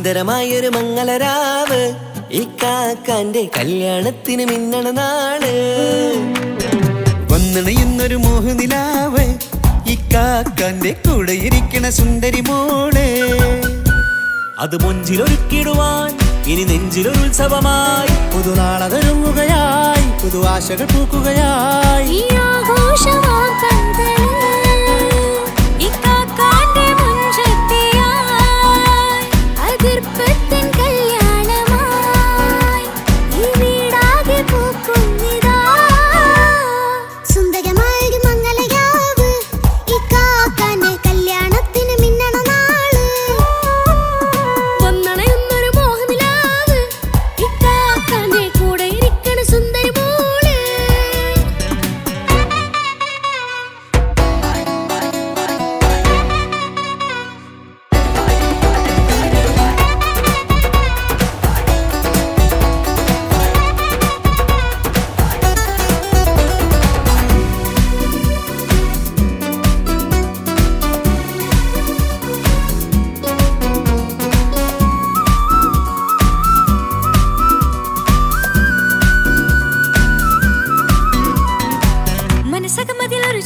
സുന്ദരമായൊരു മംഗളരാവ് ഇക്കാക്കാന്റെ കല്യാണത്തിന് മിന്നണ നാള്. വന്നണയുന്നൊരു മോഹനിലാവ് ഇക്കാക്കാന്റെ കൂടെ ഇരിക്കണ സുന്ദരി മോള്. അത് മൊഞ്ചിലൊരുക്കിടുവാൻ ഇനി നെഞ്ചിലൊരു ഉത്സവമായി പുതുനാളതൊരുങ്ങുകയായി പുതു ആശകൾ പൂക്കുകയായി.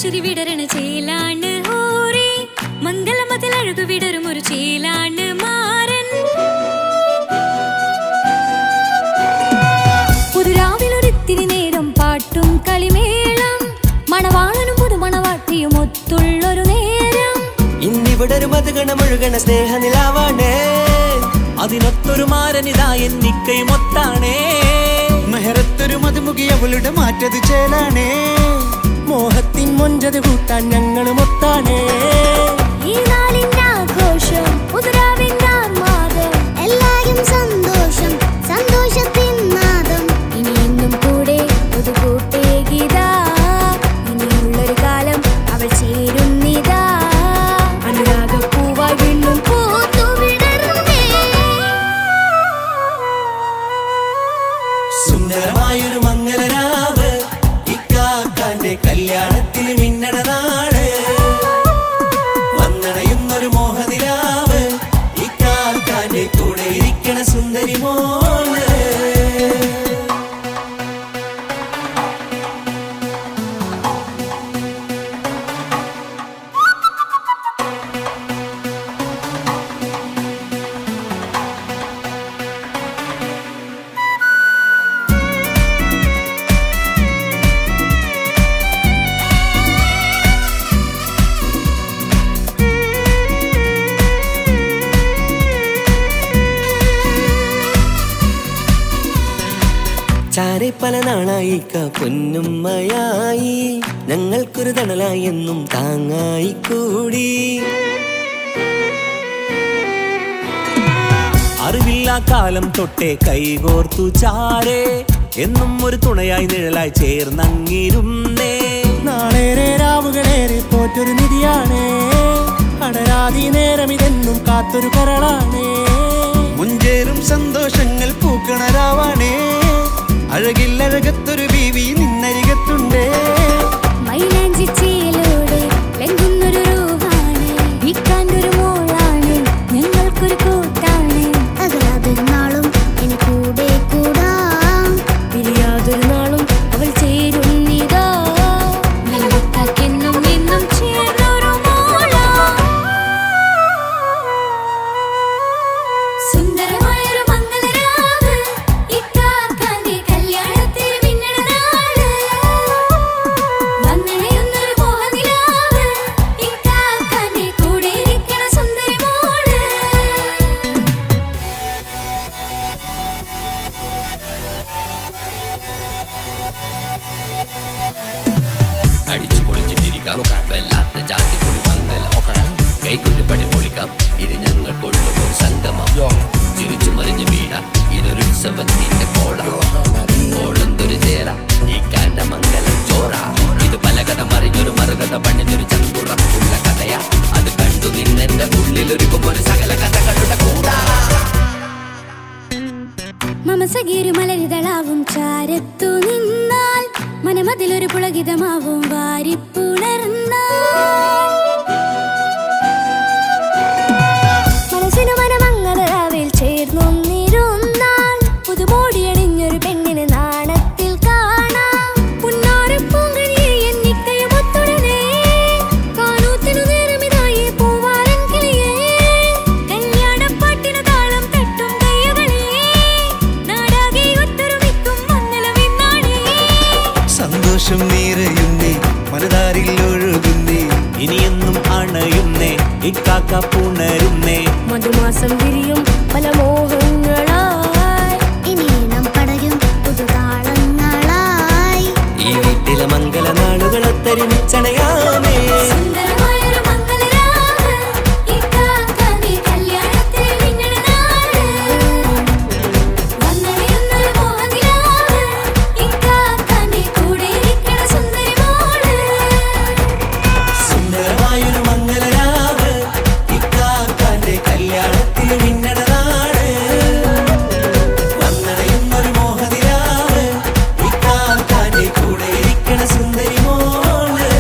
ചിരി വിടരണ ചേലാണ് ഹോറി മംഗളമതിൽ അഴകു വിടരും ഒരു ചേലാണ് മാരൻ. പുതുരാവിലൊരിത്തിരി നേരം പാട്ടും കളിമേളം മണവാളനും പുതുമണവാട്ടിയും ഒത്തുള്ളൊരു നേരം. ഇന്നിവിടൊരു മധുഗണമൊഴുകണ സ്നേഹനിലാവാണ് അതിനൊത്തൊരു മാരനിതാ എന്നിക്കൈമൊത്താണേ. മെഹറത്തൊരു മധുമുഖി അവളുടെ മാറ്റത് ചേലാണേ. മോഹത്തിൻ മൊഞ്ചത് കൂട്ടാൻ ഞങ്ങളും ഒത്താണേ. ഈ നാളിന്റെ ആഘോഷം പുതുരാവിന്റെ ആർമാദം എല്ലാരും സന്തോഷം സന്തോഷത്തിൻ നാദം. ഇനി എന്നും കൂടെ പുതുകൂട്ടേ ഗീതാ ഇനിയുള്ളൊരു കാലം അവൾ ചേരുന്നിതാ. അനുരാഗപ്പൂവായി വീണ്ടും പൂത്തുവിടരുന്നേ. സുന്ദരമായൊരു മംഗളരാവ് ഇക്കാക്കാന്റെ കല്യാണത്തിന് മിന്നണ നാള്. വന്നണയുന്നൊരു മോഹനിലാവ് ഇക്കാക്കാന്റെ കൂടെ ഇരിക്കണ സുന്ദരി മോള്. ചാരെ പല നാളായിക്ക പൊന്നുമ്മയായി ഞങ്ങൾക്കൊരു തണലായി എന്നും താങ്ങായി കൂടി. അറിവില്ലാ കാലം തൊട്ടേ കൈകോർത്തു ചാരേ എന്നും ഒരു തുണയായി നിഴലായി ചേർന്നങ്ങിരുന്നേ. നാളേറെ രാവുകളേറെ പോറ്റൊരു നിധിയാണേ. അടരാതി നേരം ഇതെന്നും കാത്തൊരു കരളാണേ. മുഞ്ചേറും സന്തോഷങ്ങൾ പൂക്കണരാവാണേ. അഴകില്ലഴകത്തൊരു ബീവി നിന്നരികത്തുണ്ടേ. മൈലാഞ്ചി ചേലോടെ ലംഘുന്നൊരു റൂഹാണ് വിക്കാണ്ടൊരു മോളാണ് ഞങ്ങൾക്കൊരു കൂട്ടാണ്. അകലാതൊരു നാളും എന്നെ കൂടെ കൂടാം പിരിയാതൊരു നാളും അവൾ ചേരുന്നിതാ. എന്നും എന്നും ചേർന്നൊരു മോളാ. സുന്ദരമായൊരു മംഗളരാവ് ഇക്കാക്കാന്റെ കല്യാണത്തിന് മിന്നണ നാള്. വന്നണയുന്നൊരു മോഹനിലാവ് ഇക്കാക്കാന്റെ കൂടെ ഇരിക്കണ സുന്ദരി മോള്. അടിച്ചു പൊളിച്ചിട്ടിരിക്കാം വല്ലാത്ത ജാതി പൊളി മംഗലം. കൈകൊണ്ട് പടി പൊളിക്കാം ഇത് ഞങ്ങൾ കൊണ്ടുപോകും സംഗമം. തിരിച്ചു മറിഞ്ഞ് വീഴാം ഇതൊരു ഉത്സവത്തിന്റെ കോളം. കോളന്തൊരു ചേര ഈ കാണ്ട മംഗലം ചോറ. ഇത് പലകഥ മറിഞ്ഞൊരു മറുകഥ പണിഞ്ഞൊരു ചങ്കുറപ്പുള്ള കഥയാ. അത് കണ്ടു നിന്നെന്റെ ഉള്ളിലൊരുക്കും ഒരു സകല കഥകളുടെ കൂടാ. മമസഗിരു മലരിതളാവും ചാരത്തു നിന്നാൽ മനമതിലൊരു പുളകിതമാവും വാരിപ്പുണർന്നാൽ. മനസ്സിനു മനമങ്ങതരാവിൽ നിറയുന്നേ മനതാരിൽ ഒഴുകുന്നേ ഇനിയെന്നും അണയുന്നേ ഇക്കാക്ക പുണരുന്നേ മധുമാസം വിരിയും പല മോഹങ്ങളായി ഇനി നാം പടരും പുതുതാളങ്ങളായി ഈ വീട്ടിലെ മംഗള നാളുകളൊത്തരിച്ചണയാമേ സുന്ദരമായൊരു മംഗളരാവ് ഇക്കാക്കാന്റെ കല്യാണത്തിൽ മിന്നണ നാട് വന്നണിയുന്നൊരു മോഹനിലാവ് ഇക്കാക്കാന്റെ കൂടെ ഇരിക്കണ സുന്ദരി മോള് സുന്ദരമായൊരു മംഗളരാവ് ഇക്കാക്കാന്റെ കല്യാണത്തിൽ മിന്നണ നാട് വന്നണയുന്നൊരു മോഹനിലാവ് ഇക്കാക്കാന്റെ കൂടെ ഇരിക്കണ സുന്ദരി മോള്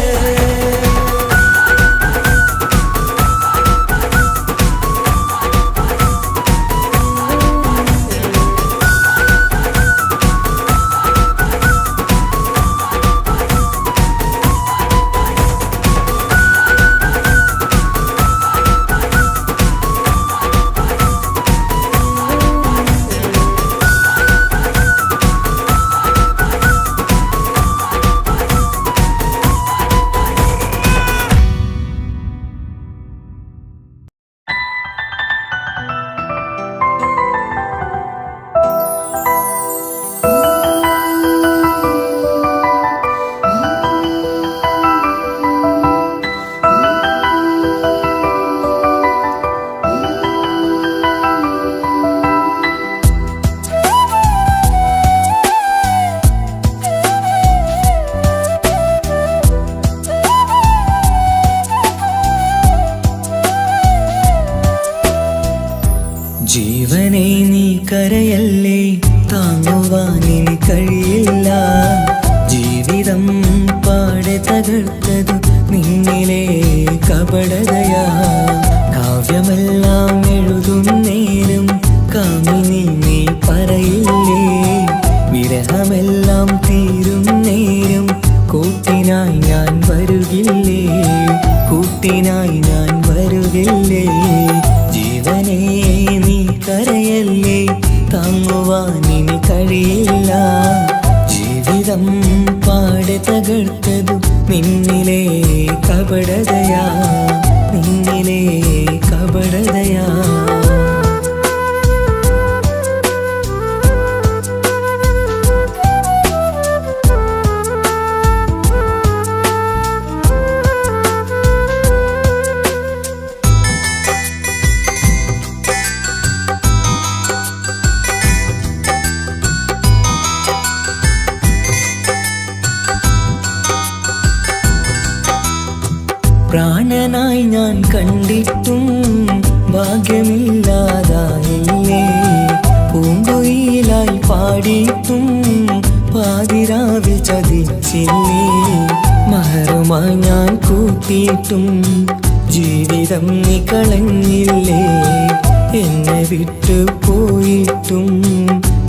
ജീവനെ നീ കരയല്ലേ താങ്ങുവാനിനി കഴിയില്ല ജീവിതം പാടെ തകർത്തതു നിന്നിലെ കപടതയാ കാവ്യമെല്ലാം എഴുതുന്നേരം കാമിനി നീ പറയില്ലേ വിരഹമെല്ലാം തീരും നേരം കൂട്ടിനായി ഞാൻ വരുകില്ലേ കൂട്ടിനായി ഞാൻ വരുകില്ലേ ജീവനേ നീ കരയല്ലേ താങ്ങുവാനിനി കഴിയില്ല ജീവിതം പാടെ തകർത്തതു നിന്നിലെ കപടതയാ നിന്നിലെ കപടതയാ പ്രാണനായി ഞാൻ കണ്ടിട്ടും ഭാഗ്യമില്ലാതായില്ലേ പൂങ്കുയിലായി പാടിയിട്ടും പാതിരാവിൽ ചതിച്ചില്ലേ മഹറുമായി ഞാൻ കൂട്ടിയിട്ടും ജീവിതം നീ കളഞ്ഞില്ലേ എന്നെ വിട്ടു പോയിട്ടും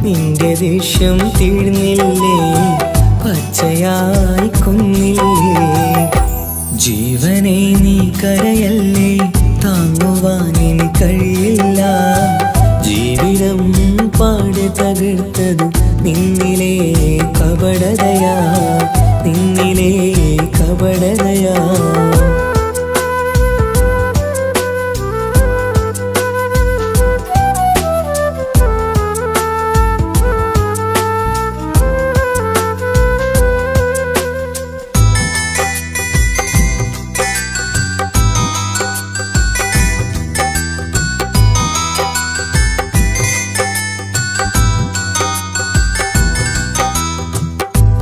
നിന്റെ ദേഷ്യം തീർന്നില്ലേ പച്ചയായി കൊന്നില്ലേ ജീവനെ നീ കരയല്ലേ താങ്ങുവാനിനി കഴിയില്ല ജീവിതം പാടെ തകർത്തതു നിന്നിലെ കപടതയാ നിന്നിലെ കപടതയാ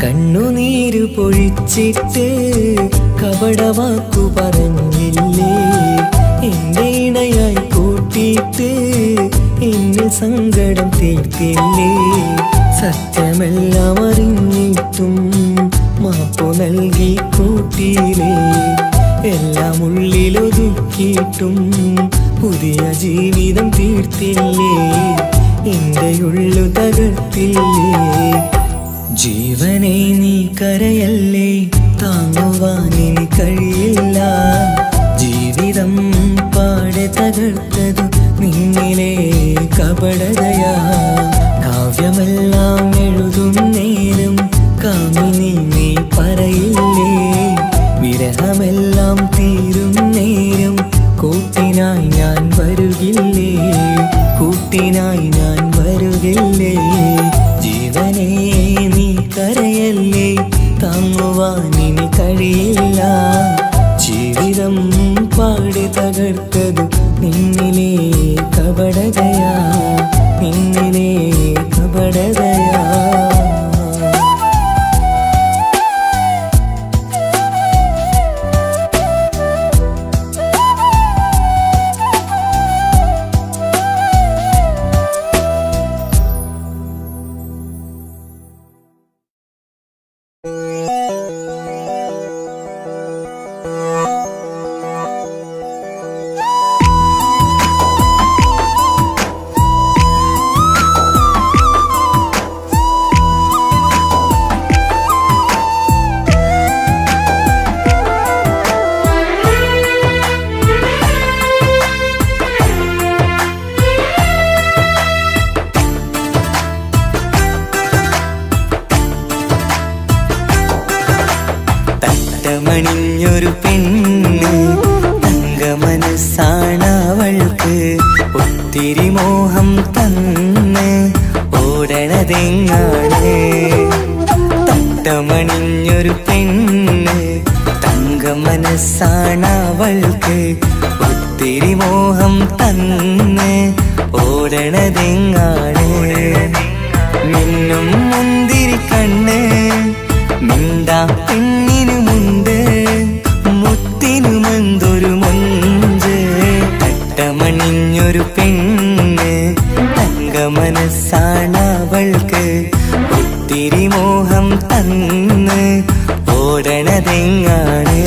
കണ്ണുനീര് പൊഴിച്ചിട്ട് കപടവാക്കു പറഞ്ഞില്ലേ എന്റെ ഇണയായി കൂട്ടിയിട്ട് എന്നിൽ സങ്കടം തീർത്തില്ലേ സത്യമെല്ലാം അറിഞ്ഞിട്ടും മാപ്പു നൽകി കൂട്ടിയില്ലേ എല്ലാം ഉള്ളിലൊതുക്കിയിട്ടും പുതിയ ജീവിതം തീർത്തില്ലേ എന്റെ ഉള്ളു തകർത്തില്ലേ ജീവനെ നീ കരയല്ലേ താങ്ങുവാനിനി കഴിയില്ല ജീവിതം പാടെ തകർത്തതു നിന്നിലെ കപടതയാ കാവ്യമെല്ലാം എഴുതുന്നേരം കാമിനി നീ പറയില്ല ഇനി കഴിയില്ല. ജീവിതം പാടി തകർത്തതു നിന്നിലെ കപടതയാ, നിന്നിലെ കപടതയാ. മണിഞ്ഞൊരു പെണ്ണ് തങ്കമനസ്സാണവൾക്ക്, ഒത്തിരി മോഹം തന്ന് ഓടണതെങ്ങാണ്. തട്ടമണിഞ്ഞൊരു പെണ്ണ് തങ്കമനസ്സാണവൾക്ക്, ഒത്തിരി മോഹം തന്ന് ഓടണതെങ്ങാണ്. മിന്നും മുന്തിരി കണ്ണ് മിണ്ടാ പെണ്ണിനു മുണ്ട്, മുത്തിനുമെന്തൊരു മൊഞ്ച്. തട്ടമണിഞ്ഞൊരു പെണ്ണ് തങ്കമനസ്സാണവൾക്ക്, ഒത്തിരി മോഹം തന്ന് ഓടണതെങ്ങാണ്.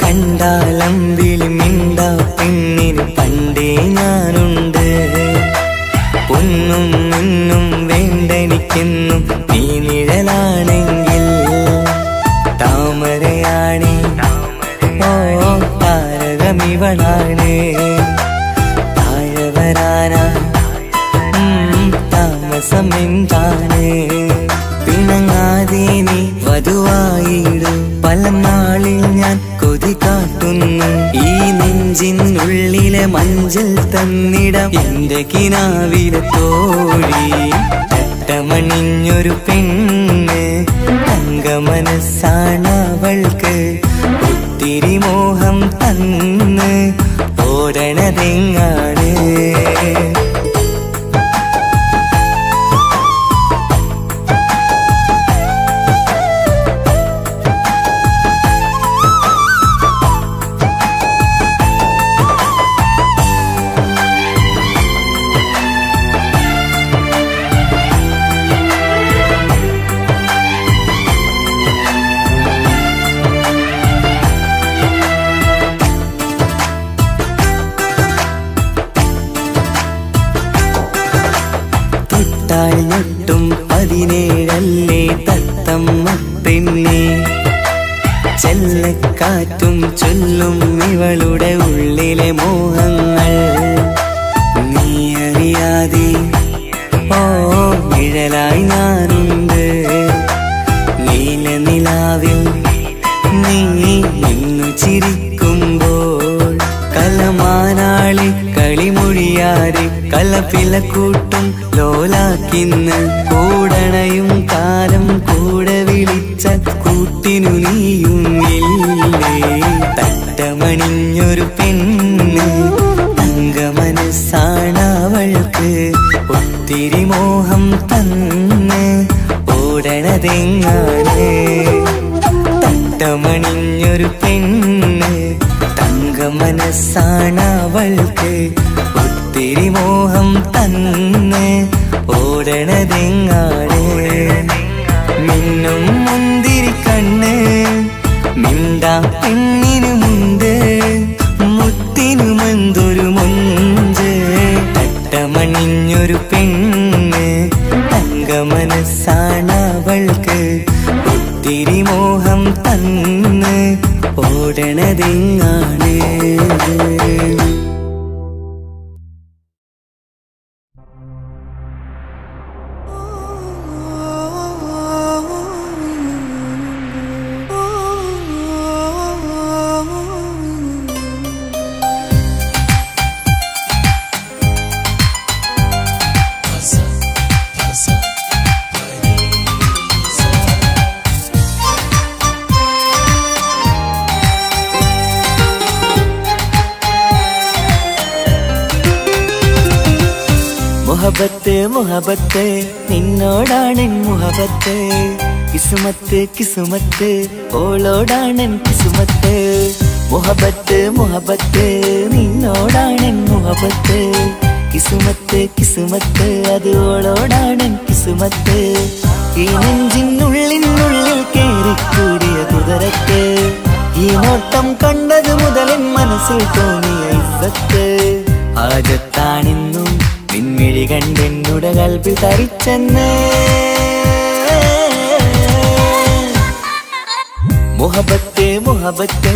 കണ്ടാലമ്പിളി മിണ്ടാ പെണ്ണിന് പണ്ടേ ഞാനുണ്ട്, പൊന്നും മുന്നും വേണ്ടെനിക്കെന്നും നീ നിഴലാണെങ്കിൽ. താമരയാണേ ഓ താരകമിവളാണ്, താഴെ വരാനാ താമസം എന്താണ്. പിണങ്ങാതെ നീ വധുവായിടും, പല നാളിൽ ഞാൻ കൊതി കാട്ടുന്നു. ഈ നെഞ്ചിനുള്ളിലെ മഞ്ചൽ തന്നിടം എന്റെ കിനാവിലെ തോഴി. തട്ടമണിഞ്ഞൊരു പെണ്ണ് തങ്കമനസ്സാണവൾക്ക്, ഒത്തിരി മോഹം തന്ന് ഓടണതെങ്ങാണ്. ഞെട്ടും 17 തത്തമ്മ പെണ്ണെ, ചെല്ലക്കാറ്റും ചൊല്ലും ഇവളുടെ ഉള്ളിലെ മോഹങ്ങൾ. നീ അറിയാതെ ഓ നിഴലായി ഞാനുണ്ട്, നീല നിലാവിൽ നീ ഇന്നു ചിരിക്കുമ്പോൾ. കലമാനാളി കളിമൊഴിയാതെ കലപിലക്കൂട്ടും ലോലാക്കിന്ന്, കൂടണയും കാലം കൂടെ വിളിച്ച കൂട്ടിനു നീയും ഇല്ലേ. തട്ടമണിഞ്ഞൊരു പെണ്ണ് തങ്കമനസ്സാണവൾക്ക്, ഒത്തിരി മോഹം തന്ന് ഓടണതെങ്ങാണ്. തട്ടമണിഞ്ഞൊരു പെണ്ണ് തങ്കമനസ്സാണവൾക്ക്, ഒത്തിരി മോഹം തന്ന് ഓടണതെങ്ങാണ്. മിന്നും മുന്തിരി കണ്ണ് മിണ്ടാ പെണ്ണിനു മുണ്ട്, മുത്തിനുമെന്തൊരു മൊഞ്ച്. തട്ടമണിഞ്ഞൊരു പെണ്ണ് തങ്കമനസ്സാണവൾക്ക്, ഒത്തിരി മോഹം തന്ന് ഓടണതെങ്ങാണ്. മുഹബത്ത് മുഹബത്ത് നിന്നോടാണെൻ മുഹബത്ത്, കിസുമത്ത് കിസുമത്ത് ഓളോടാണെൻ കിസുമത്ത്. മുഹബത്ത് മുഹബത്ത് നിന്നോടാണെൻ മുഹബത്ത്, കിസുമത്ത് കിസുമത്ത് അത് ഓളോടാണെൻ കിസുമത്ത്. ഈ നെഞ്ചിനുള്ളിനുള്ളിൽ കേറിക്കൂടിയ കുതിരത്ത്, ഈ നോട്ടം കണ്ടത് മുതലൻ മനസ്സിൽ തോന്നിയ ഇസ്സത്ത്. ആജത്താണെന്നും പിൻമിഴി കണ്ടെന്നുടെ കൽബിൽ തരിച്ചെന്ന്. മുഹബത്ത് മുഹബത്ത്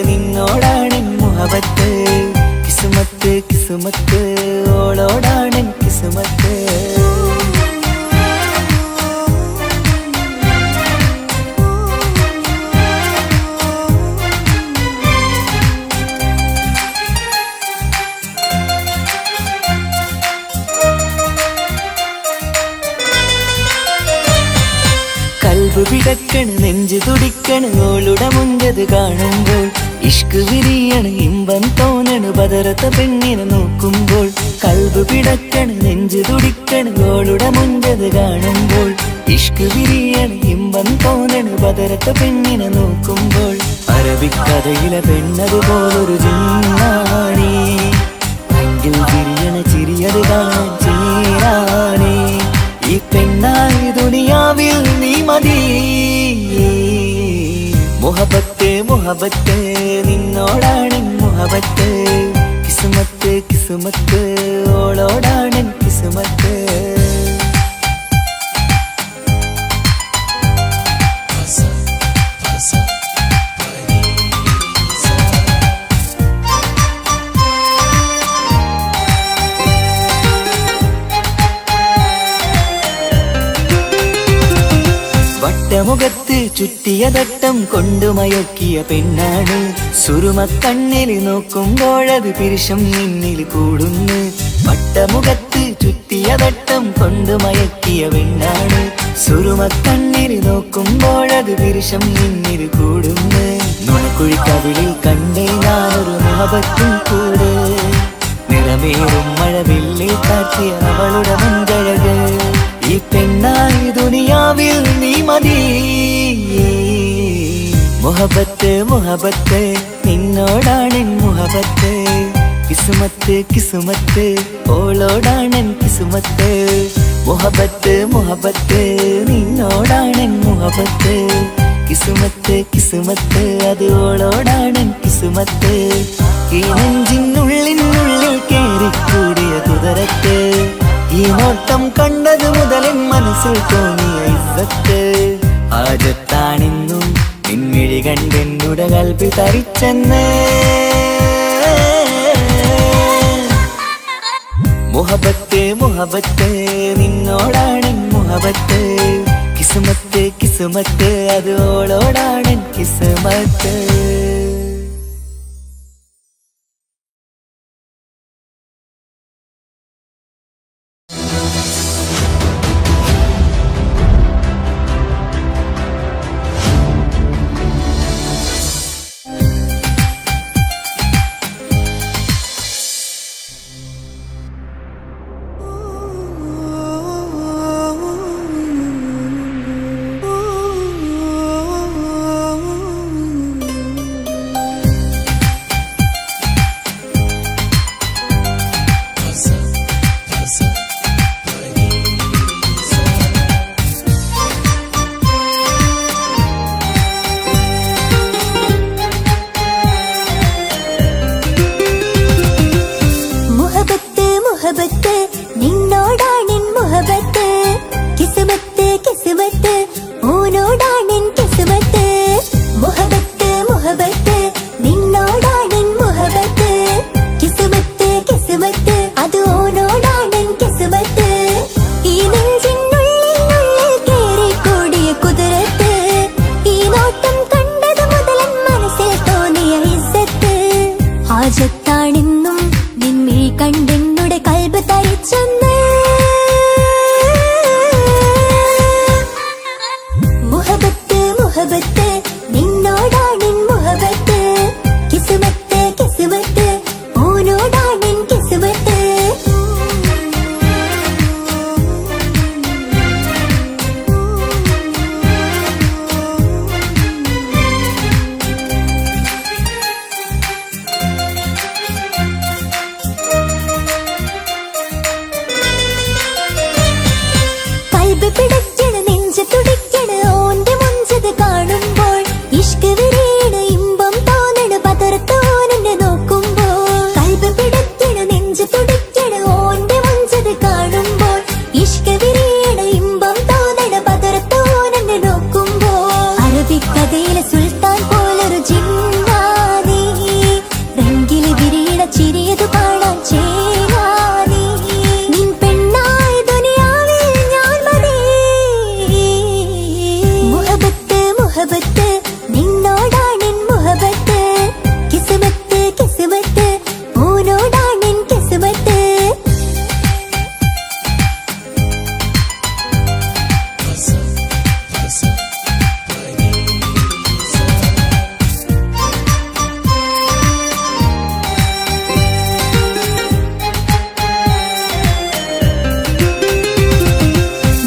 നിന്നോടാണെൻ മുഹബത്ത്, കിസുമത്ത് കിസുമത്ത് ഓളോടാണെൻ കിസുമത്ത്. കൽബ് പിടക്കണ് നെഞ്ച് തുടിക്കണ് ഓളുടെ മുഞ്ചത് കാണുമ്പോൾ, ഇഷ്ക് വിരിയണ് ഇമ്പം തോന്നണ് ബദറത്ത പെണ്ണിനെ നോക്കുമ്പോൾ. കൽബ് പിടക്കണ് നെഞ്ച് തുടിക്കണ് ഓളുടെ മുഞ്ചത് കാണുമ്പോൾ, ഇഷ്ക് വിരിയണ് ഇമ്പം തോന്നണ് ബദറത്ത പെണ്ണിനെ നോക്കുമ്പോൾ. അറബിക്കഥയിലെ പെണ്ണത് പോലൊരു ജിന്നാണി, എങ്കിൽ വിരിയണ ചിരിയത് കാണാൻ ചേരാണേ. ഈ പെണ്ണായി ദുനിയാവിൽ നീ മതി. മുഹബത്ത് മുഹബത്ത് നിന്നോടാണെൻ മുഹബത്ത്, കിസുമത്ത് കിസുമത്ത് ഓളോടാണെൻ കിസുമത്ത്. വട്ടമുഖത്ത് ചുറ്റിയ തട്ടം കൊണ്ടുമയക്കിയ പെണ്ണാണ്, സുറുമക്കണ്ണിൽ നോക്കുമ്പോഴത് പിരിശം നിന്നിൽ കൂടുന്നു. വട്ടമുഖത്ത് ചുറ്റിയ തട്ടം കൊണ്ടുമയക്കിയ പെണ്ണാണ്, സുറുമക്കണ്ണിൽ നോക്കുമ്പോഴത് പിരിശം നിന്നിൽ കൂടുന്നു. നുണക്കുഴിക്കവിളിൽ കണ്ടേ ഞാനൊരു മുഹബത്തും കൂട്, നിറമേറും മഴവില്ലിൽ കാറ്റിയ അവളുടെ മുൻകഴക്. ഈ പെണ്ണായി ദുനിയാവിൽ നീ മതി. മുഹബത്ത് മുഹബത്ത് നിന്നോടാണെൻ മുഹബത്ത്, കിസുമത്ത് കിസുമത്ത് ഓളോടാണെൻ കിസുമത്ത്. മുഹബത്ത് മുഹബത്ത് നിന്നോടാണെൻ മുഹബത്ത്, കിസുമത്ത് കിസുമത്ത് അത് ഓളോടാണെൻ കിസുമത്ത്. ഈ നെഞ്ചിനുള്ളിനുള്ളിൽ കേറിക്കൂടിയ കുതിരത്ത്, ഈ നോട്ടം കണ്ടത് മുതലൻ മനസ്സിൽ തോന്നിയ ഇസ്സത്ത്. ആജത്താണെന്നും പിൻമിഴി കണ്ടെന്നുടെ കൽബിൽ തരിച്ചെന്ന്. മുഹബത്ത് മുഹബത്ത് നിന്നോടാണെൻ മുഹബത്ത്, കിസുമത്ത് കിസുമത്ത് അത് ഓളോടാണെൻ കിസുമത്ത്. മുഹബത്ത് നിന്നോടാണെൻ മുഹബത്ത് കിസ്മത്ത് കിസ്മത്ത് ഓനോടാണെൻ കിസ്മത്ത് കൽബ് പിടയ്ക്കണ നെഞ്ച് തുടിക്കണ ഓന്റെ മുഞ്ചത് കാണുമ്പോൾ ഇഷ്ക് വിരീണ ഇമ്പം തോന്നണ പതർത്തോനെ നോക്കുമ്പോൾ കൽബ് പിടയ്ക്കണ നെഞ്ച് തുടിക്കണ ഓന്റെ മുഞ്ചത് കാണുമ്പോൾ ഇഷ്ക് വിരീണ ഇമ്പം തോന്നണ പതർത്തോനെ നോക്കുമ്പോൾ അറബിക്കഥയിലെ സുൽത്താൻ പോലൊരു ജിന്നാനി രംഗില് വിരീണ ചിരിയത് കാണാൻ ചേരാനി നിൻ പെണ്ണായി ദുനിയാവിൽ ഞാൻ മതി മുഹബത്ത് മുഹബത്ത് നിന്നോടാണെൻ മുഹബത്ത് കിസ്മത്ത് കിസ്മത്ത് ഓനോടാണെൻ കിസ്മത്ത്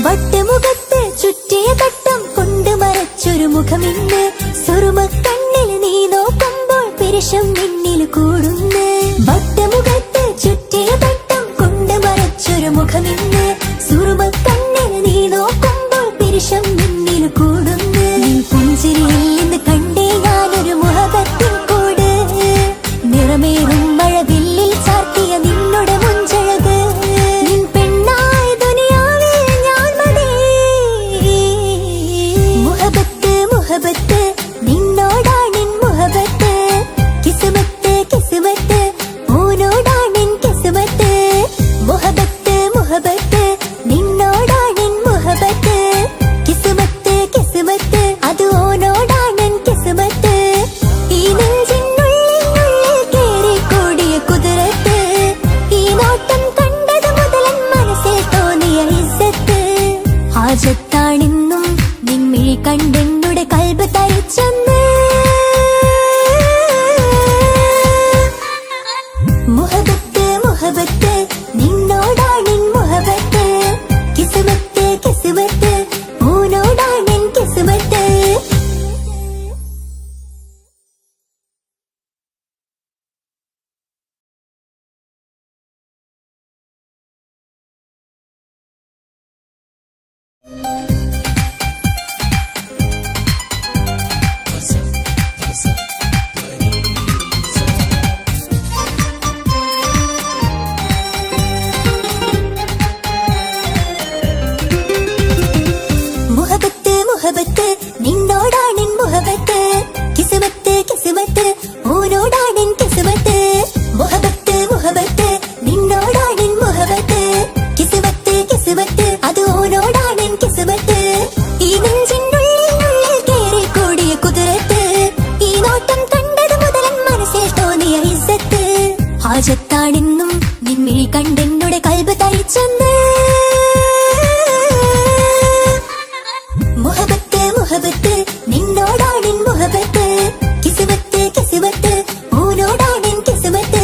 വട്ടമുഖത്ത് ചുറ്റിയ തട്ടം കൊണ്ട് മറച്ചൊരു മുഖമിന്ന് സുറുമക്കണ്ണിൽ നീ നോക്കുമ്പോൾ പിരിശം നിന്നിൽ കൂടുന്ന് വട്ടമുഖത്ത് ചുറ്റിയ തട്ടം കൊണ്ട് മറച്ചൊരു മുഖമിന്ന് സുറുമക്കണ്ണിൽ നീ നോക്കുമ്പോൾ പിരിശം നിന്നിൽ കൂടുന്ന് നീ പുഞ്ചിരിയിൽ നിന്ന് കണ്ടേ ഞാനൊരു മുഹബത്തിൻ കൂട് നിറമേറും മഴവില്ലിൽ ചാർത്തിയ നിന്നോട് മുഞ്ചഴക് നിൻ പെണ്ണായി ദുനിയാവിൽ ഞാൻ മതി മുഹബത്ത് മുഹബത്ത് നിന്നോടാണെൻ മുഹബത്ത് കിസ്മത്ത് കിസ്മത്ത് ഓനോടാണെൻ കിസ്മത്ത് മുഹബത്ത് മുഹബത്ത് നിന്നോടാണെൻ മുഹബത്ത് കിസ്മത്ത് കിസ്മത്ത് അത് ഓനോടാണെൻ കിസ്മത്ത് ഈ നെഞ്ചിനുള്ളിൽ കേറി കൂടിയ കുതിരത്ത് ഈ നോട്ടം കണ്ടത് മുതലൻ മനസ്സിൽ തോന്നിയ ഇസ്സത്ത് ഹാജത്താണെന്നും നിൻമിഴി കണ്ടെന്നുടെ കൽബ് തരിച്ചെന്ന് മുഹബത്ത് മുഹബത്ത് നിന്നോടാണെൻ മുഹബത്ത് കിസ്മത്ത് കിസ്മത്ത് ഓനോടാണെൻ കിസ്മത്ത് മുഹബത്ത് മുഹബത്ത് നിന്നോടാണെൻ മുഹബത്ത് കിസ്മത്ത് കിസ്മത്ത് ഓനോടാണെൻ കിസ്മത്ത് മുഹബത്ത് മുഹബത്ത് നിന്നോടാണെൻ മുഹബത്ത് കിസ്മത്ത് കിസ്മത്ത് അത് ഓനോടാണെൻ കിസ്മത്ത് ഈ നെഞ്ചിനുള്ളിൽ കേറി കൂടിയ കുതിരത്ത് ഈ നോട്ടം കണ്ടത് മുതലൻ മനസ്സിൽ തോന്നിയ ഇസ്സത്ത് ഹാജത്താണെന്നും നിൻമിഴി കണ്ടെന്നുടെ കൽബ് തരിച്ചെന്ന് മുഹബത്ത് മുഹബത്ത് നിന്നോടാണെൻ മുഹബത്ത് കിസ്മത്ത് കിസ്മത്ത് ഓനോടാണെൻ കിസ്മത്ത്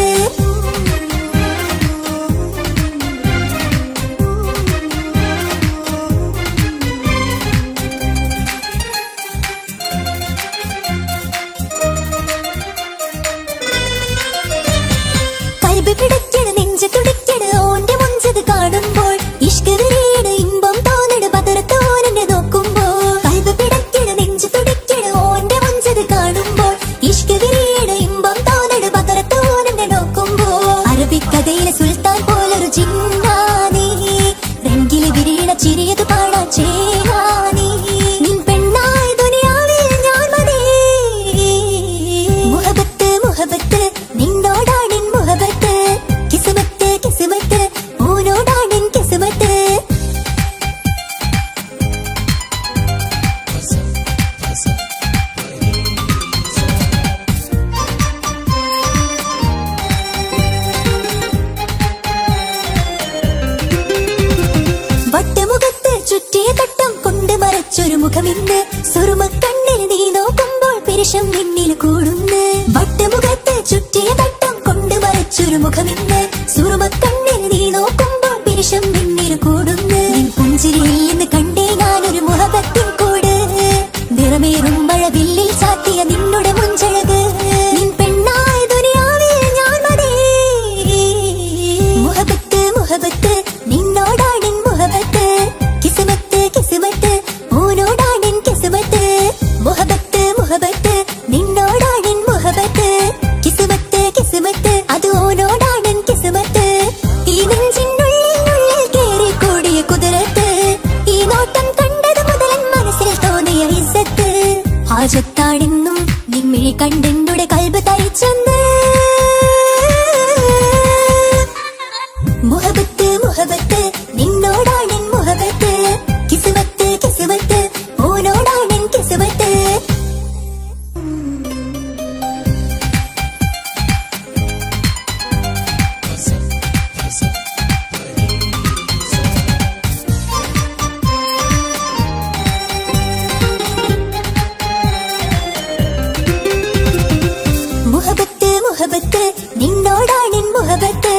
കൽബ് പിടയ്ക്കണ നെഞ്ച് തുടിക്കണ ഓന്റെ മുഞ്ചത് കാണുമ്പോൾ ഇഷ്ക് വിരീണ ഇമ്പം തോന്നണ പതർത്തോനെ നോക്കുമ്പോൾ കൽബ് പിടയ്ക്കണ നെഞ്ച് തുടിക്കണ ഓന്റെ മുഞ്ചത് കാണുമ്പോൾ ഇഷ്ക് വിരീണ ഇമ്പം തോന്നണ പതർത്തോനെ നോക്കുമ്പോൾ അറബിക്കഥയിലെ സുൽത്താൻ പോലൊരു ജിന്നാനി രംഗില് വിരീണ ചിരിയത് കാണാൻ ചേരാനി നിൻ പെണ്ണായി ദുനിയാവിൽ ഞാൻ മതി മുഹബത്ത് മുഹബത്ത് നിന്നോടാണെൻ മുഹബത്ത് കിസ്മത്ത് കിസ്മത്ത് ഓനോടാണെൻ കിസ്മത്ത് വട്ടമുഖത്ത് ചുറ്റിയ തട്ടം കൊണ്ട് മറച്ചൊരു മുഖമിന്ന് സുറുമക്കണ്ണിൽ പിരിശം നിന്നിൽ കൂടുന്ന് വട്ടമുഖത്ത് ചുറ്റിയ തട്ടം കൊണ്ട് മറച്ചൊരു മുഖമിന്ന് സുറുമക്കണ്ണിൽ നീ നോക്കുമ്പോൾ പിരിശം നിന്നിൽ കൂടുന്ന് നിൻ പുഞ്ചിരിയിൽ നിന്ന് കണ്ടേ ഞാനൊരു മുഹബത്തിൻ കൂട് നിറമേറും മഴവില്ലിൽ ചാത്തിയ നിന്നുടെ മുഞ്ചഴക് നിൻ പെണ്ണായ ദുനിയാവിൽ ഞാൻ മതി മുഹബത്ത് മുഹബത്ത് നിന്നോടാണെൻ മുഹബത്ത് കിസ്മത്ത് കിസ്മത്ത് ഓനോടാണെൻ കിസ്മത്ത് മുഹബത്ത് മുഹബത്ത് നിന്നോടാണെൻ മുഹബത്ത് കിസ്മത്ത് കിസ്മത്ത് അത് ഓനോടാണെൻ കിസ്മത്ത് ഈ നെഞ്ചിനുള്ളിൽ കേറി കൂടിയ കുതിരത്ത് ഈ നോട്ടം കണ്ടത് മുതലൻ മനസ്സിൽ തോന്നിയ ഇസ്സത്ത് ഹാജത്താണെന്നും നിൻമിഴി കണ്ടെന്നുടെ കൽബ് തരിച്ചെന്ന് മുഹബത്ത് മുഹബത്ത് നിന്നോടാണെൻ മുഹബത്ത് കിസ്മത്ത് കിസ്മത്ത് ഓനോടാണെൻ കിസ്മത്ത് മുഹബത്ത് മുഹബത്ത് നിന്നോടാണെൻ മുഹബത്ത്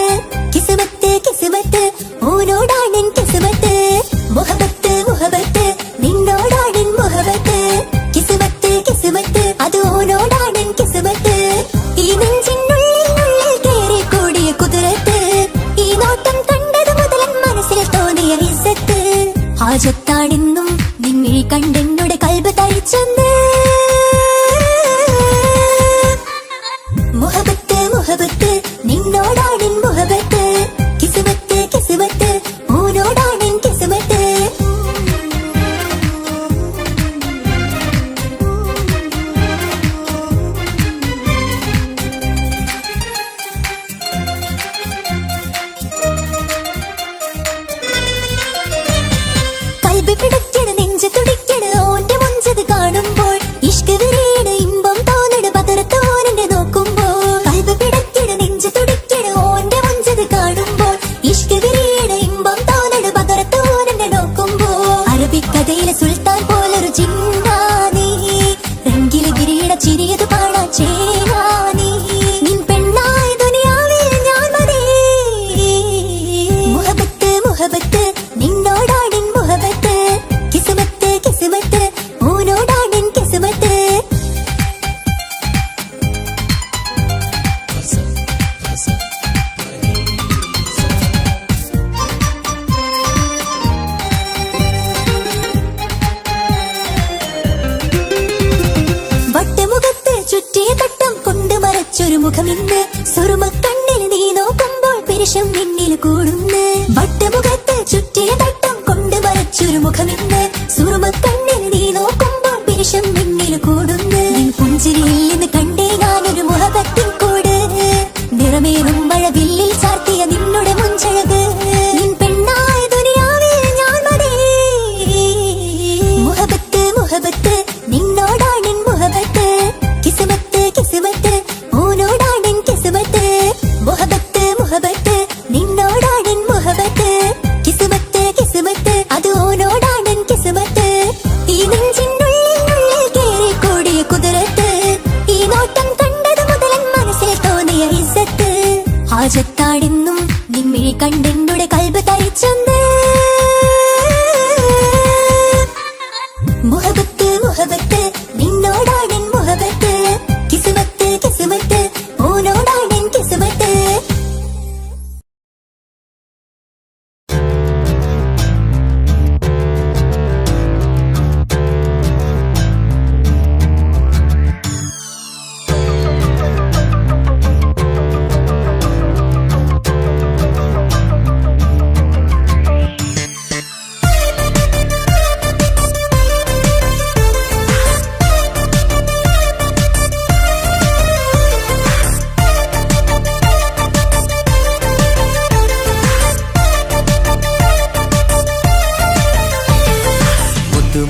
കിസ്മത്ത് കിസ്മത്ത് ഓനോടാണെൻ കിസ്മത്ത് മുഹബത്ത് മുഹബത്ത് നിന്നോടാണെൻ മുഹബത്ത് കിസ്മത്ത് കിസ്മത്ത് അത് ഓനോടാണെൻ കിസ്മത്ത് ഈ നെഞ്ചിനുള്ളിൽ കേറി കൂടിയ കുതിരത്ത് ഈ നോട്ടം കണ്ടത് മുതലൻ മനസ്സിൽ തോന്നിയ ഇസ്സത്ത് ഹാജത്താണെന്നും നിൻമിഴി കണ്ടെന്നുടെ കൽബ് തരിച്ചെന്ന് മുഹബത്ത് മുഹബത്ത് നിന്നോടാണെൻ മുഹബത്ത് കിസ്മത്ത് കിസ്മത്ത് ഓനോടാണെൻ കിസ്മത്ത് കൽബ് പിടയ്ക്കണ് നെഞ്ച് തുടിക്കണ് ഓന്റെ മുഞ്ചത് കാണുമ്പോൾ ഇഷ്ക് വിരിയണ് ഇമ്പം തോന്നണ് പതറത്ത് ഓനെന്നെ നോക്കുമ്പോൾ കൽബ് പിടയ്ക്കണ് നെഞ്ച് തുടിക്കണ് ഓന്റെ മുഞ്ചത് കാണുമ്പോൾ ഇഷ്ക് വിരിയണ് ഇമ്പം തോന്നണ് പതറത്ത് ഓനെന്നെ നോക്കുമ്പോൾ അറബിക്കഥയിലെ സുൽത്താൻ പോലൊരു ചിന്താനീ രംഗില് വിരിയണ ചിരിയത് പാടാ ചേരാനീ നിൻ പെണ്ണായ ദുനിയാവിൽ ഞാൻ മതി മുഹബത്ത് മുഹബത്ത് നിന്നോടാണെൻ മുഹബത്ത് കിസ്മത്ത് കിസ്മത്ത് ഓനോടാണെൻ കിസ്മത്ത് വട്ടമുഖത്ത് ചുറ്റിയ തട്ടം കൊണ്ട് മറച്ചൊരു മുഖമിന്ന് സുറുമക്കണ്ണിൽ നീ നോക്കുമ്പോൾ പിരിശം നിന്നിൽ കൂടുന്ന് വട്ടമുഖത്ത് ചുറ്റിയ തട്ടം കൊണ്ട് മറച്ചൊരു മുഖമിന്ന് സുറുമക്കണ്ണിൽ നീ നോക്കുമ്പോൾ പിരിശം നിന്നിൽ കൂടുന്ന് നിൻ പുഞ്ചിരിയിൽ നിന്ന് കണ്ടേ ഞാനൊരു മുഹബത്തിൻ കൂട് നിറമേറും മഴവില്ലിൽ ചാർത്തിയ നിന്നുടെ മുഞ്ചഴക് നിൻ പെണ്ണായ ദുനിയാവിൽ ഞാൻ മതി മുഹബത്ത് മുഹബത്ത് നിന്നോടാണെൻ മുഹബത്ത് കിസ്മത്ത് കിസ്മത്ത് ഓനോടാണെൻ കിസ്മത്ത് മുഹബത്ത് മുഹബത്ത് നിന്നോടാണെൻ മുഹബത്ത് കിസ്മത്ത് കിസ്മത്ത് അത് ഓനോടാണെൻ കിസ്മത്ത് ഈ നെഞ്ചിനുള്ളിൽ കേറി കൂടിയ കുതിരത്ത് ഈ നോട്ടം കണ്ടത് മുതലൻ മനസ്സിൽ തോന്നിയ ഇസ്സത്ത് ഹാജത്താണെന്നും നിൻമിഴി കണ്ടെന്നുടെ കൽബ് തരിച്ചെന്ന് മുഹബത്ത് മുഹബത്ത് നിന്നോടാണെൻ മുഹബത്ത് കിസ്മത്ത് കിസ്മത്ത് ഓനോടാണെൻ കിസ്മത്ത്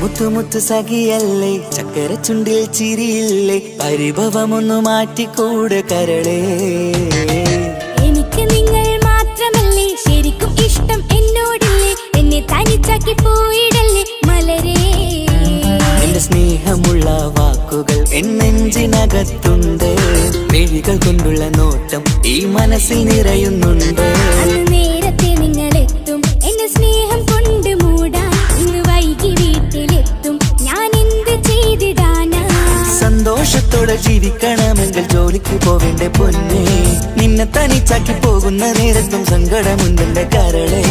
മുത്തുമുത്തു സഖിയല്ലേ ചക്കര ചുണ്ടിൽ ചിരിയില്ലേ പരിഭവമൊന്നു മാറ്റിക്കൂടെ കരളേ എനിക്ക് നിങ്ങൾ മാത്രമല്ലേ ശരിക്കും ഇഷ്ടം എന്നോടില്ലേ എന്നെ തനിച്ചാക്കി പോയിടല്ലേ മലരേ എന്റെ സ്നേഹം സ്നേഹമുള്ള വാക്കുകൾ എന്നെഞ്ചിനകത്തുണ്ട്. മിഴികൾ കൊണ്ടുള്ള നോട്ടം ഈ മനസ്സിൽ നിറയുന്നുണ്ട്. അന്ന് നേരത്തെ നിങ്ങളെത്തും എന്നെ സ്നേഹം കൊണ്ട് മൂടാൻ. ഇന്ന് വൈകി വീട്ടിലെത്തും ഞാൻ എന്ത് ചെയ്തിടാനാ? സന്തോഷത്തോടെ ജീവിക്കണമെങ്കിൽ ജോലിക്ക് പോവേണ്ട പൊന്നേ, നിന്നെ തനിച്ചാക്കി പോകുന്ന നേരത്തും സങ്കടമുണ്ടെന്റെ കരളെ.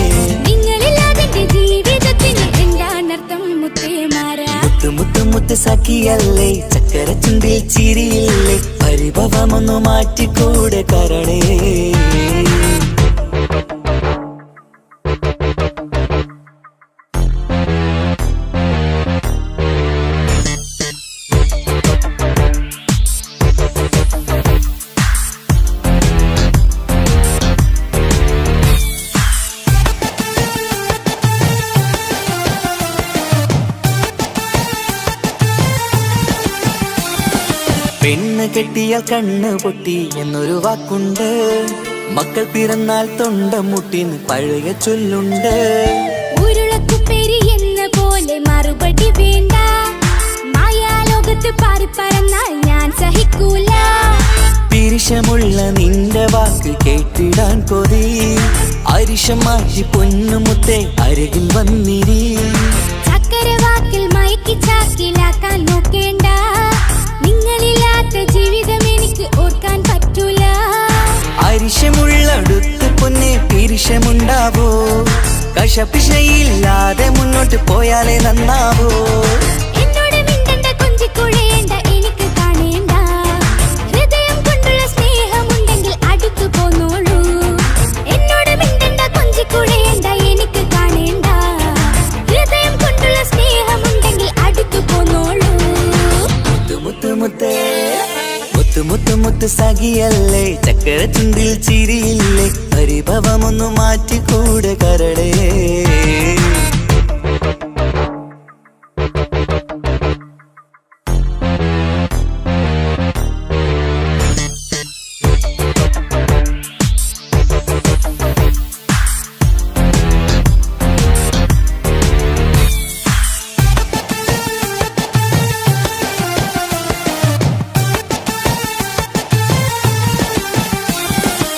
നിങ്ങളില്ലാതെ ജീവിതത്തിന് എന്താണർത്ഥം മുത്തേമാരാ? മുത്ത് മുത്ത് മുത്ത് സഖിയല്ലേ, ചക്കര ചുണ്ടിൽ ചിരിയില്ലേ, പരിഭവമൊന്നു മാറ്റിക്കൂടെ കരളേ. പെണ്ണ് കെട്ടിയാൽ കണ്ണ് പൊട്ടി എന്നൊരു വാക്കുണ്ട്. മക്കൾ പിറന്നാൽ തൊണ്ട മുട്ടിന് പഴയ ചൊല്ലുണ്ട്. ഉരുളക്കുപ്പേരി എന്ന പോലെ മറുപടി വേണ്ട. മായാലോകത്ത് പാറി പറന്നാൽ ഞാൻ സഹിക്കൂല. പിരിശമുള്ള നിന്റെ വാക്ക് കേട്ടിടാൻ കൊതി. അരിശം മാറ്റി പൊന്നുമുത്തേ അരികിൽ വന്നിരി. ചക്കര വാക്കിൽ മയക്കി ചാക്കിലാക്കാൻ നോക്കേണ്ട. നിങ്ങളില്ലാത്ത ജീവിതം എനിക്ക് ഓർക്കാൻ പറ്റൂല. അരിശമുള്ളടുത്ത് പൊന്നെ പിരിശമുണ്ടാവോ? കശപിശയില്ലാതെ മുന്നോട്ട് പോയാലേ നന്നാവോ? എന്നോട് മിണ്ടണ്ട, കൊഞ്ചിക്കുഴയേണ്ട, എനിക്ക് കാണേണ്ട. ഹൃദയം കൊണ്ടുള്ള സ്നേഹമുണ്ടെങ്കിൽ അടുത്തു പോന്നോളൂ. എന്നോട് മിണ്ടണ്ട, കൊഞ്ചിക്കുഴയേണ്ട, എനിക്ക് കാണേണ്ട. ഹൃദയം കൊണ്ടുള്ള സ്നേഹമുണ്ടെങ്കിൽ അടുത്തു പോന്നോളൂ. മുത്ത് മുത്ത് മുത്ത് മുത്ത് മുത്ത് സഖിയല്ലേ, ചക്കര ചുണ്ടിൽ ചിരിയില്ലേ, പരിഭവമൊന്നു മാറ്റിക്കൂടെ കരളേ.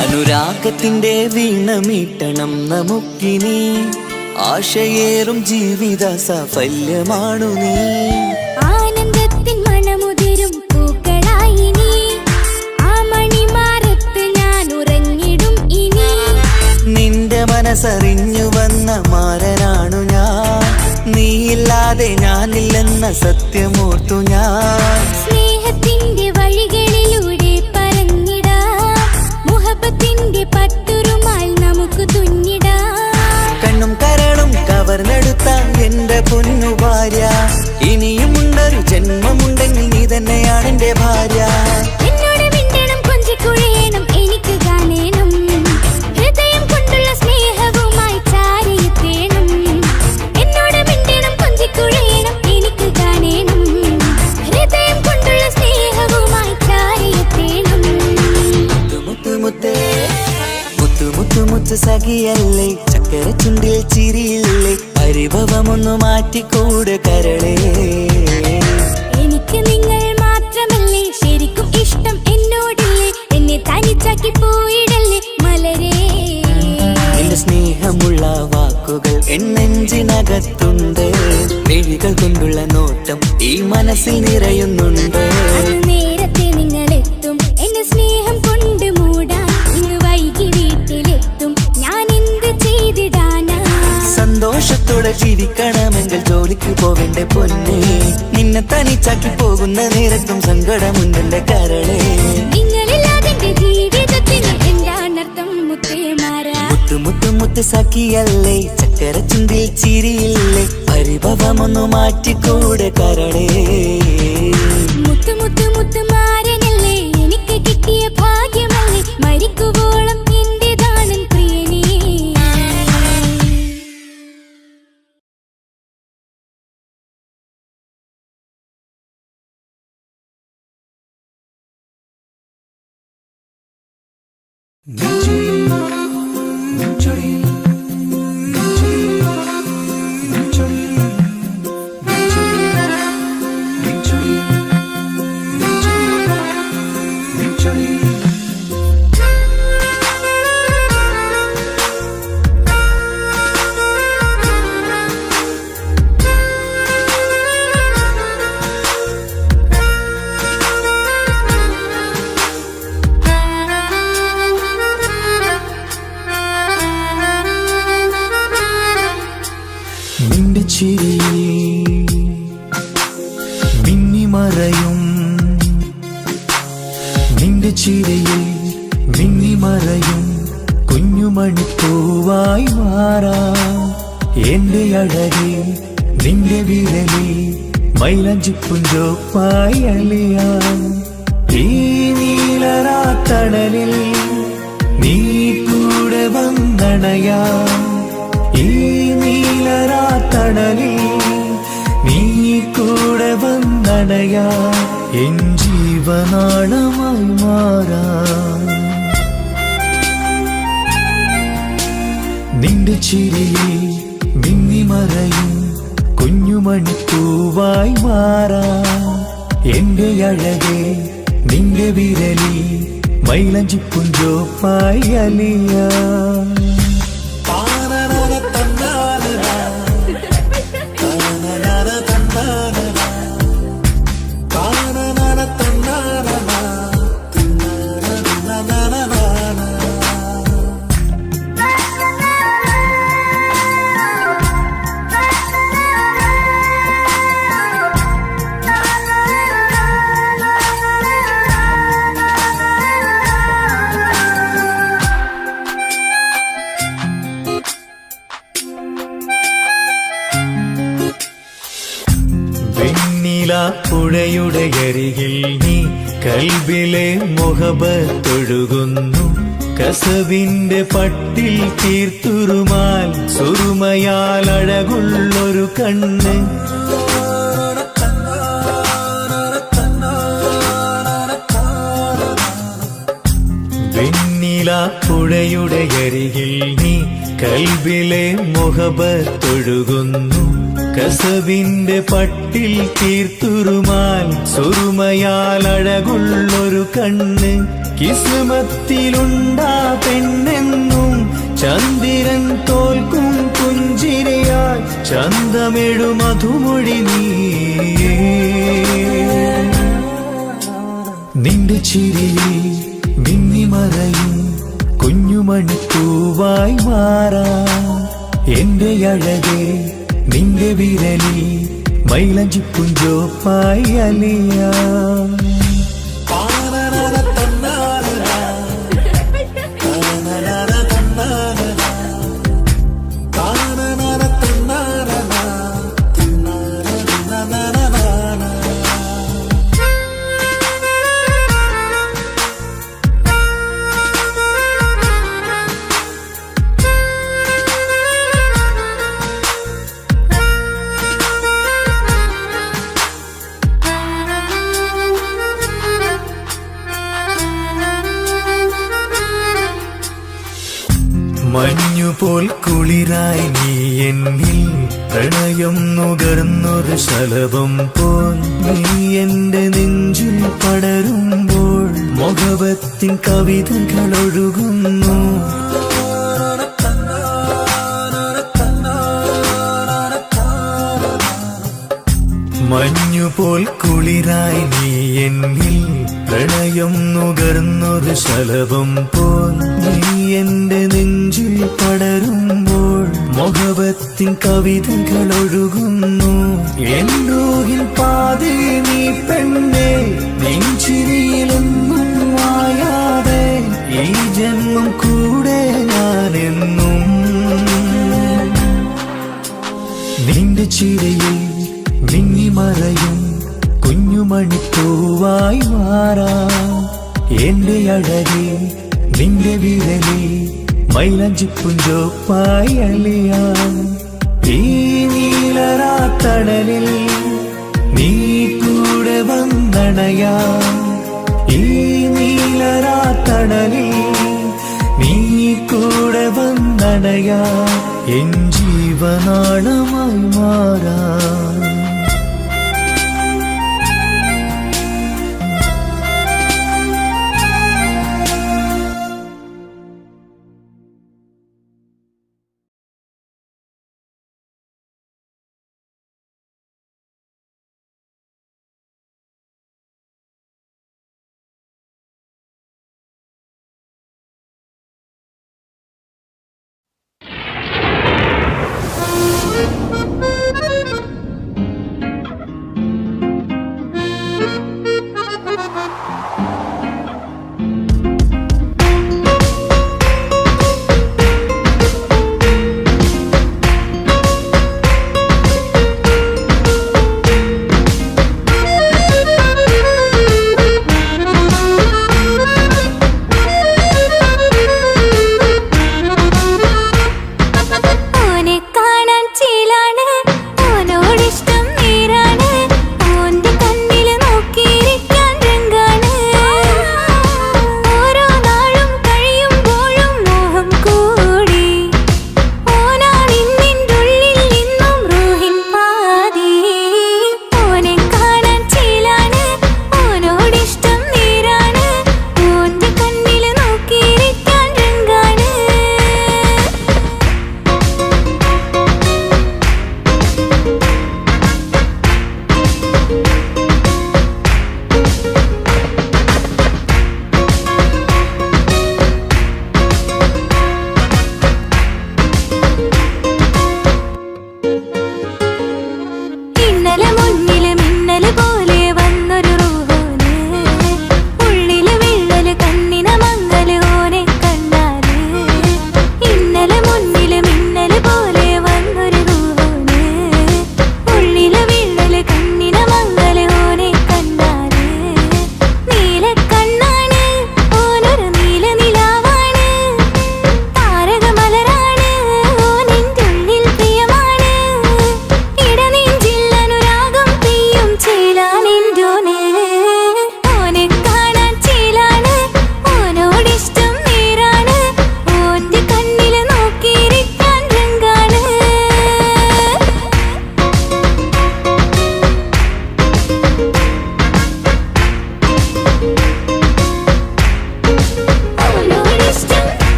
അനുരാഗത്തിന്റെ വീണമീട്ടണം നമുക്കിനി. ആശയേറും ജീവിത സാഫല്യമാണു നീ. ആനന്ദത്തിൻ മണമുതിരും പൂക്കളായി നീ. ആ മണിമാറത്ത് ഞാൻ ഉറങ്ങിടും ഇനി. നിന്റെ മനസ്സറിഞ്ഞു വന്ന മാരനാണു ഞാൻ. നീയില്ലാതെ ഞാനില്ലെന്ന സത്യമോർത്തു ഞാൻ. സ്നേഹത്തിന്റെ വഴികളിലൂടെ പറഞ്ഞിടാം. മുഹബത്തിന്റെ പട്ടുറുമാൽ നമുക്ക് തുന്നിടാം. കണ്ണും കരളും കവർന്നെടുത്ത എന്റെ പൊന്നു ഭാര്യ. ഇനിയുമുണ്ടൊരു ജന്മമുണ്ടെങ്കിൽ നീ തന്നെയാണ് എന്റെ ഭാര്യ. എന്നോട് മിണ്ടണം, കൊഞ്ചിക്കുഴയണം, എനിക്ക് കാണേണം. ഹൃദയം കൊണ്ടുള്ള സ്നേഹവുമായി ചാരിയെത്തേണം. എന്നോട് മിണ്ടണം, കൊഞ്ചിക്കുഴയണം, എനിക്ക് കാണേണം. ഹൃദയം കൊണ്ടുള്ള സ്നേഹവുമായി ചാരിയെത്തേണം. മുത്ത് മുത്ത് മുത്ത് മുത്ത് മുത്ത് സഖിയല്ലേ, ചക്കര ചുണ്ടിൽ ചിരിയില്ലേ, പരിഭവമൊന്നു മാറ്റിക്കൂടെ കരളേ. എനിക്ക് നിങ്ങൾ മാത്രമല്ലേ ശരിക്കും ഇഷ്ടം എന്നോടില്ലേ? എന്നെ തനിച്ചാക്കി പോയിടല്ലേ മലരേ. നിന്റെ സ്നേഹമുള്ള വാക്കുകൾ എന്നെഞ്ചിനകത്തുണ്ട്. മിഴികൾ കൊണ്ടുള്ള നോട്ടം ഈ മനസ്സിൽ നിറയുന്നുണ്ട്. അന്ന് നേരത്തെ നിങ്ങളെത്തും എന്നെ സ്നേഹം കൊണ്ട് മൂടാൻ. ഇന്ന് വൈകി വീട്ടിലെത്തും ഞാൻ എന്ത് ചെയ്തിടാനാ? സന്തോഷത്തോടെ ജീവിക്കണമെങ്കിൽ ജോലിക്ക് പോവേണ്ട പൊന്നേ, നിന്നെ തനിച്ചാക്കി പോകുന്ന നേരത്തും സങ്കടമുണ്ടെന്റെ കരളേ. നിങ്ങളില്ലാതെ ജീവിതത്തിന് എന്താണർത്ഥം മുത്തേമാരാ? മുത്ത് മുത്ത് മുത്ത് സഖിയല്ലേ, ചക്കര ചുണ്ടിൽ ചിരിയില്ലേ, പരിഭവമൊന്നു മാറ്റിക്കൂടെ കരളേ. മുത്ത് മുത്ത് മുത്ത് മാരനല്ലേ, എനിക്ക് കിട്ടിയ ഭാഗ്യമല്ലേ, മരിക്കുവോളം എന്റേതാണൻ പ്രിയനേ. നെഞ്ചൊഴി മറയും നിന്റെ ചിരിയിൽ മിന്നിമറയും കുഞ്ഞുമണിപ്പൂവായി മാറാം എന്റെ അഴകെ നിന്റെ വിരലിൽ മൈലഞ്ചിപ്പുഞ്ചോപ്പായി അലിയാം ഈ നീലരാത്തണലിൽ നീ കൂടെ വന്നണയാം ഈ നീലരാത്തണലിൽ നീ കൂടെ വന്നണയാം എൻ ജീവനാളമായി മാറാം നിന്റെ ചിരിയിൽ മിന്നിമറയും കുഞ്ഞുമണിപ്പൂവായി മാറാം എന്റെ അഴകെ നിന്റെ വിരലിൽ മൈലഞ്ചിപ്പുഞ്ചോപ്പായി അലിയാം പുഴയുടെ അരികിൽ നീ കൽബിലെ മുഹബത്തൊഴുകുന്നു കസവിന്റെ പട്ടിൽ തീർത്തുറുമാൽ സുറുമയാൽ അഴകുള്ളൊരു കണ്ണ് വെണ്ണില പുഴയുടെ അരികിൽ നീ കൽബിലെ മുഹബത്തൊഴുകുന്നു കസവിന്റെ പട്ടിൽ തീർത്തുറുമാൽ സുറുമയാൽ അഴകുള്ളൊരു കണ്ണ് കിസ്മത്തിലുണ്ടാ പെണ്ണെന്നും ചന്ദ്രൻ തോൽക്കും പുഞ്ചിരിയായി ചന്തമെഴു മധുമൊഴി നീ നിന്റെ ചിരിയിൽ മിന്നിമറയും കുഞ്ഞുമണിപ്പൂവായി മാറാം എന്റെ അഴകെ നിന്റെ വിരലിൽ മൈലഞ്ചിപ്പുഞ്ചോപ്പായി അലിയാം മഞ്ഞുപോൽ കുളിരായി നീ എന്നിൽ പ്രണയം നുകർന്നൊരു ശലഭം പോൽ നീ എന്റെ നെഞ്ചിൽ പടരുമ്പോൾ മുഖവത്തിൻ കവിതകൾ ഒഴുകുന്നു മഞ്ഞുപോൽ കുളിരായി നീ എന്നിൽ പ്രണയം നുകർന്നൊരു ശലഭം പോൽ നീ എന്റെ നെഞ്ചിൽ പടരുമ്പോൾ മുഖവത്തിൻ കവിതകൾ ഒഴുകുന്നു എന്നൂഹിൻ പാതി നീ പെണ്ണെ നെഞ്ചിരിയിലെന്നും മായാതെ ഈ ജന്മം കൂടെ ഞാനെന്നും നിന്റെ ചിരിയിൽ മിന്നിമറയും കുഞ്ഞുമണിപ്പൂവായി മാറാം എന്റെ അഴകെ നിന്റെ വിരലിൽ മൈലഞ്ചിപ്പുഞ്ചോപ്പായി അലിയാം ഈ നീലരാത്തണലിൽ നീ കൂടെ വന്നണയാം ഈ നീലരാത്തണലിൽ നീ കൂടെ വന്നണയാം എൻ ജീവനാളമായി മാറാം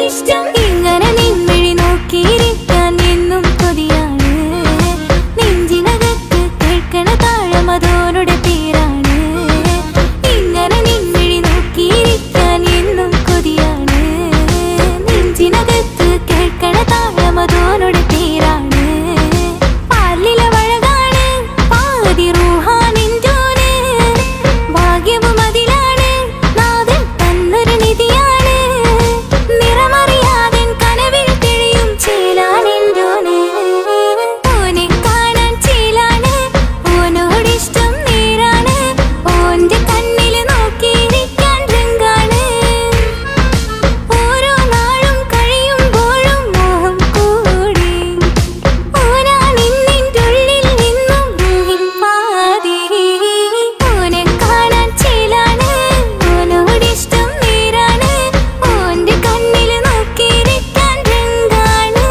ഇഷ്ടം ഇങ്ങനെ നിൻമിഴി നോക്കിയിരിക്കാൻ എന്നും കൊതിയാണ് നെഞ്ചിനകത്ത് കേൾക്കണ താളം അതോരുടെ പേരാണ് ഇങ്ങനെ നിൻമിഴി നോക്കിയിരിക്കാൻ എന്നും കൊതിയാണ് നെഞ്ചിനകത്ത് കേൾക്കണ താളം അതോരുടെ പേരാണ് പാലില വഴകാണ് പാതി റൂഹാനിൻ്റോന് ഭാഗ്യവും അതിലാണ് നാഥൻ തന്നൊരു നിധിയാണ് നിറമറിയാതൻ കനവിൽ തെളിയും ചേലാനിൻ്റോന് ഓനെ കാണാൻ ചേലാണ് ഓനോടിഷ്ടം നേരാണ് ഓന്റെ കണ്ണില് നോക്കിയിരിക്കാൻ രംഗാണ് ഓരോ നാളും കഴിയുമ്പോഴും മോഹം കൂടി ഓനാണിന്നിൻ്റെ ഉള്ളിൽ നിന്നും റൂഹിൻ പാതി ഓനെ കാണാൻ ചേലാണ് ഓനോടിഷ്ടം നേരാണ് ഓന്റെ കണ്ണില് നോക്കിയിരിക്കാൻ രംഗാണ്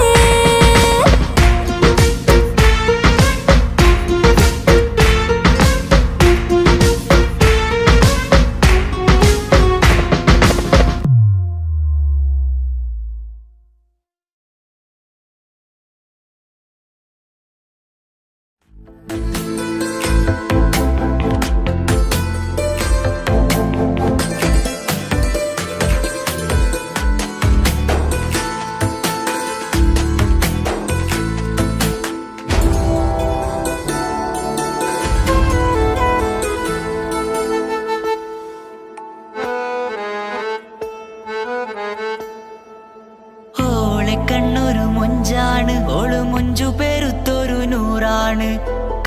ഓളെ കണ്ണൊരു മൊഞ്ചാണ് ഓള് മൊഞ്ചു പെരുത്തൊരു നൂറാണ്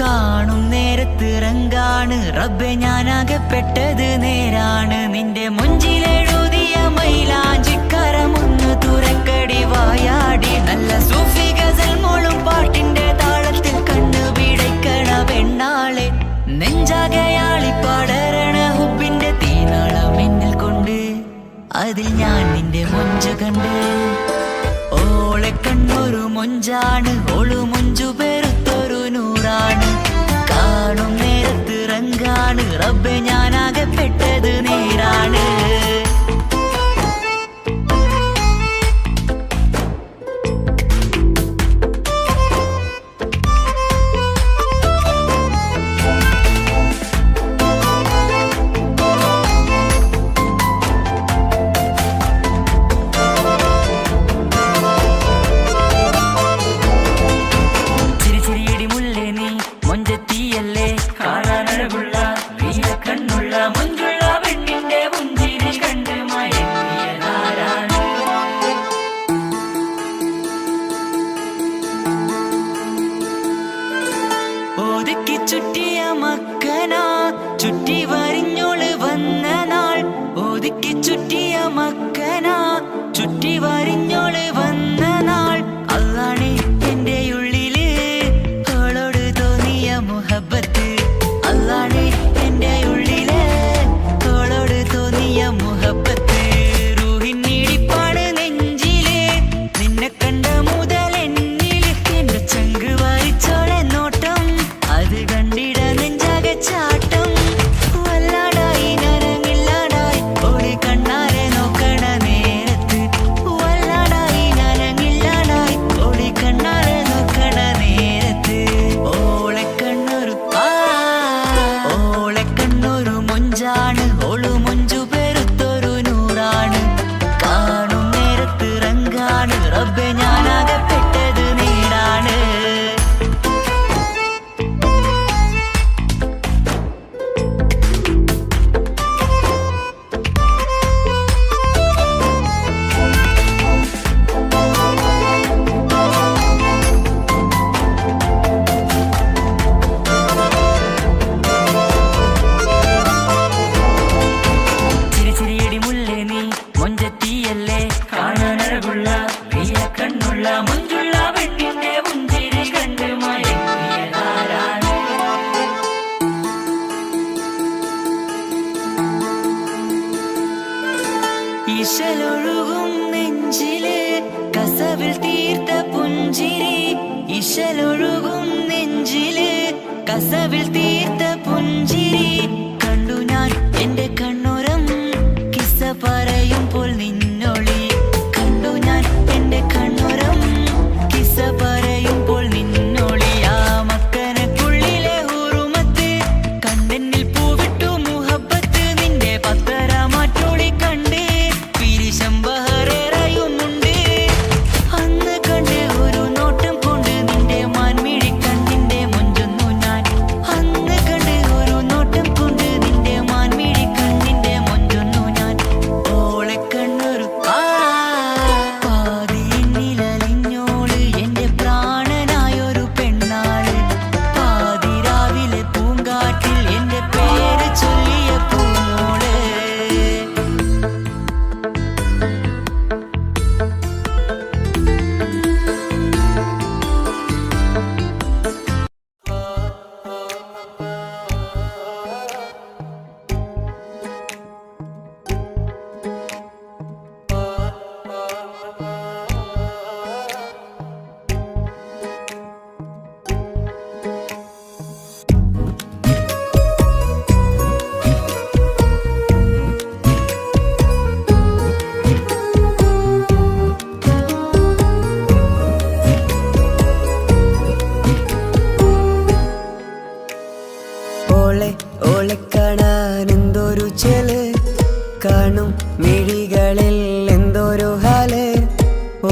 കാണും നേരത്ത് റങ്കാണ് റബ്ബെ ഞാനാകപ്പെട്ടത് നേരാണ് നിന്റെ മൊഞ്ചിലെഴുതിയ മൈലാഞ്ചിക്കരമൊന്ന് തുറക്കടി വായാടി നല്ല സൂഫി ഗസൽ മോളും പാട്ടിന്റെ താളത്തിൽ കണ്ണു പിടയ്ക്കണ പെണ്ണാളെ നെഞ്ചാകയാളി പടരണ ഹുബിന്റെ തീനാളം എന്നിൽ കൊണ്ട് അതിൽ ഞാൻ നിന്റെ മൊഞ്ചു കണ്ട് ഓളെ കണ്ണൊരു മൊഞ്ചാണ് ഓളു മൊഞ്ചു പെരുത്തൊരു നൂറാണ് കാണും നേരത്ത് റങ്കാണ് റബ്ബെ ഞാനാകപ്പെട്ടത് നേരാണ് ചിരിച്ചിരിയടി മുല്ലേ നീ മൊഞ്ചെത്തിയല്ലേ കാണാനഴകുള്ള നീല കണ്ണുള്ള മുഞ്ചുള്ള പെണ്ണിന്റെ പുഞ്ചിരി കണ്ട് മയങ്ങിയതാരാണ് ഒതുക്കി ചുറ്റിയ മക്കനാ ചുറ്റി വരിഞ്ഞോള് വന്ന നാൾ ഒതുക്കി ചുറ്റിയ മക്കനാ ചുറ്റി വരിഞ്ഞോള് വന്ന നാൾ അള്ളാണ് എന്റെ ഉള്ളില് അവളോട് തോന്നിയ മുഹബത്ത് അള്ളാണ് എന്റെ ഉള്ളില് അവളോട് തോന്നിയ മുഹബത്ത് റൂഹിന്നിടിപ്പാണ് നെഞ്ചില് നിന്നെ കണ്ട മുതൽ എന്നില് എന്റെ ചങ്ക് വാരിച്ചോളെ നോട്ടം അത് കണ്ടിട നെഞ്ചാകെ ചാട്ടം വല്ലാടായി നനങ്ങില്ലാടായി ഓടി കണ്ണാരെ നോക്കണ നേരത്ത് വല്ലാടായി നനങ്ങില്ലാടായി ഓടി കണ്ണാരെ നോക്കണ നേരത്ത് ഓളെ കണ്ണൊരു മൊഞ്ചാണ് ഓളു മൊഞ്ചു പെരുത്തൊരു നൂറാണ് കാണും നേരത്ത് റങ്കാണ് റബ്ബെ ഞാനാകപ്പെട്ടത് നേരാണ് ചിരിച്ചിരിയടി മുല്ലേ നീ മൊഞ്ചെത്തിയല്ലേ കാണാനഴകുള്ള നീല കണ്ണുള്ള മുഞ്ചുള്ള പെണ്ണിന്റെ പുഞ്ചിരി കണ്ട് മയങ്ങിയതാരാണ് ഇശലൊഴുകും നെഞ്ചില് കസവിൽ തീർത്ത പുഞ്ചിരി ഇശലൊഴുകും നെഞ്ചില് കസവിൽ തീർത്ത പുഞ്ചിരി കണ്ടു ഞാൻ എന്റെ കണ്ണുരം കിസ്സ പറയുമ്പോൾ നിന്നൊളി കണ്ടു ഞാൻ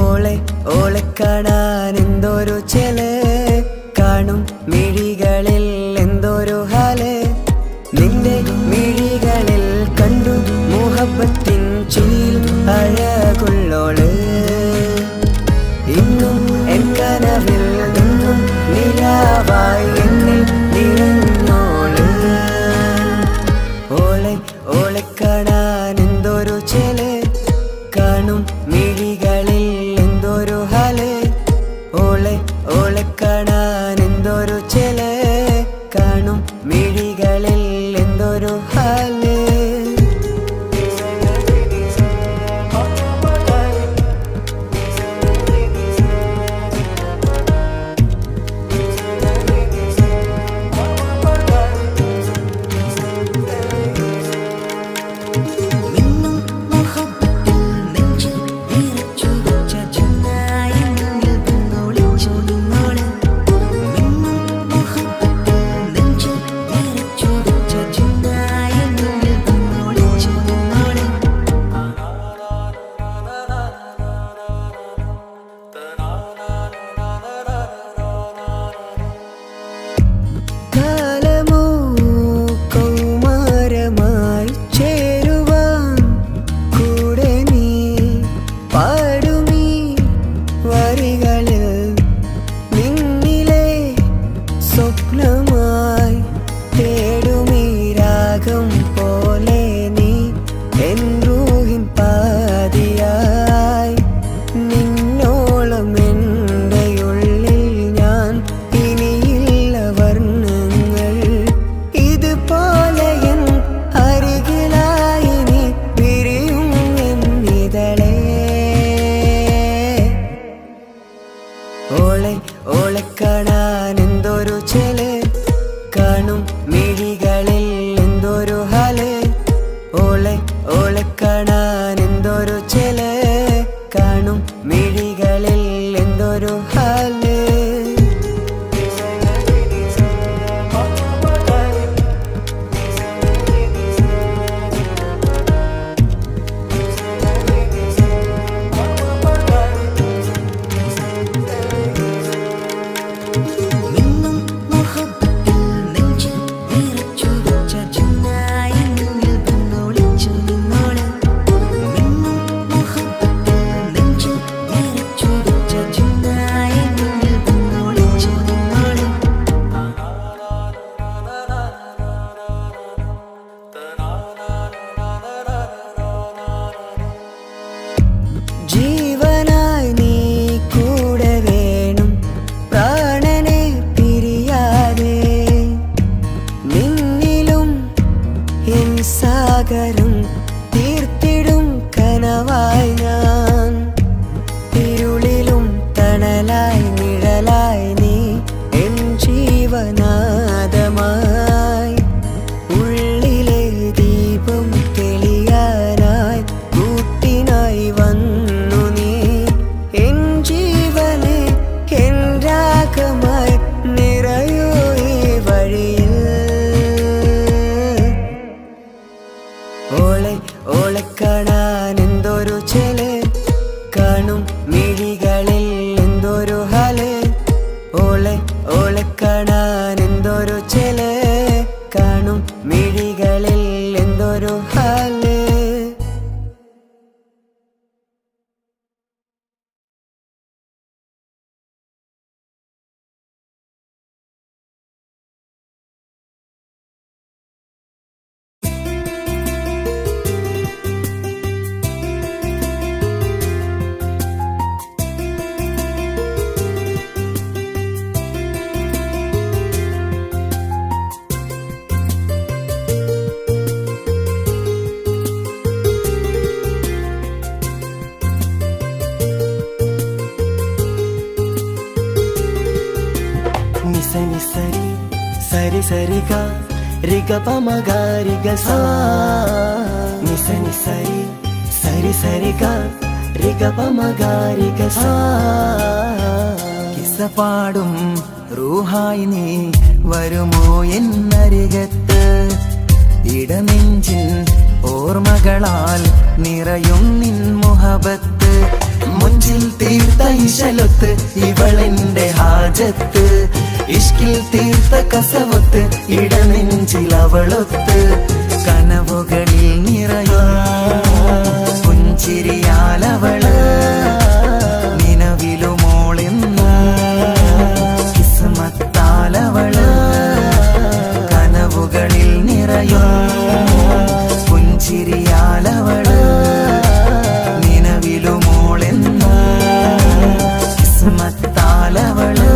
ഓളെ ഓളെ കാണാൻ എന്തൊരു ചെല്, കാണും മിഴികളിൽ എന്തൊരു ഹാല്. നിന്റെ മിഴികളിൽ കണ്ടു മുഹബത്തിൻ ചിൽ അഴകുള്ളോള്. ഇന്നും എൻ കനവിൽ നിന്നും നിലാവായി എന്നിൽ നിറഞ്ഞോള്. ഓളെ ഓളെ കാണാൻ എന്തൊരു ചെല്, കാണും മിഴികളിൽ എന്തൊരു ഹാല്. ഓളെ ഓളെ കാണാൻ എന്തൊരു ചെല്, കാണും മിഴികളിൽ എന്തൊരു ഹാല്. കാലമോ കൗമാരമായി ചേരുവാൻ കൂടെ നീ പാടുമീ വരികളിൽ. നിന്നിലെ സ്വപ്നമായി തേടുമീ രാഗം പോലെ നീ എൻ റൂഹിൻ പാതിയായി. നിന്നോളം എൻ്റെ ഉള്ളിൽ ഞാൻ ഇനിയില്ല വർണ്ണങ്ങൾ. ഇതുപോലെ എൻ അരികിലായി നീ പിരിയും എന്നിതളേ. ഓളെ ഓളെ കാണാൻ എന്തൊരു ചെല്, കാണും മിഴികളിൽ എന്തൊരു ഹാല്. ഓളെ ഓളെ കാണാൻ എന്തൊരു ചെല്, കാണും മിഴികളിൽ എന്തൊരു ഹാല്. ജീവനായി നീ കൂടെ വേണം, പ്രാണനെ പിരിയാതെ. നിന്നിലും എൻ സാഗരം തീർത്തിടും കനവായി ഞാൻ. ഇരുളിലും തണലായി നിഴലായി നീ എൻ ജീവനാദമായി. ഉള്ളിലെ ദീപം തെളിയാനായി കൂട്ടിനായി വന്നു നീ. എൻ ജീവനെ എൻ രാഗമായി നിറയൂ ഈ വഴിയിൽ. ഓളെ ഓളെ കാണാൻ എന്തൊരു ചെല്, കാണും മിഴികളിൽ എന്തൊരു ഹാല്. ഓളെ ഓളെ കാണാൻ എന്തൊരു ചെല്, കാണും മിഴികളിൽ എന്തൊരു ഹാല്. నిసని సరి సరి సరిగా రిగ పమగ రిగ సా. నిసని సరి సరి సరిగా రిగ పమగ రిగ సా. കിസ്സ പാടും റൂഹായി നീ വരുമോ എന്നരികത്ത്. ഇടനെഞ്ചിൻ ഓർമ്മകളാൽ നിറയും നിൻ മുഹബത്ത്. മുഞ്ചിൽ തീർത്ത ഇശലൊത്ത് ഇവളെന്റെ ഹാജത്ത് ഇഷ്കിൽ തീർത്ത കസവത്ത് ഇടനെഞ്ചിൽ അവളൊത്ത് കനവുകളിൽ നിറയും പുഞ്ചിരിയാലവള് നിലവിലുമോളെന്ന് കിസ്മത്താലവള് കനവുകളിൽ നിറയും പുഞ്ചിരിയാലവള് നിലവിലുമോളെന്ന് കിസ്മത്താലവള്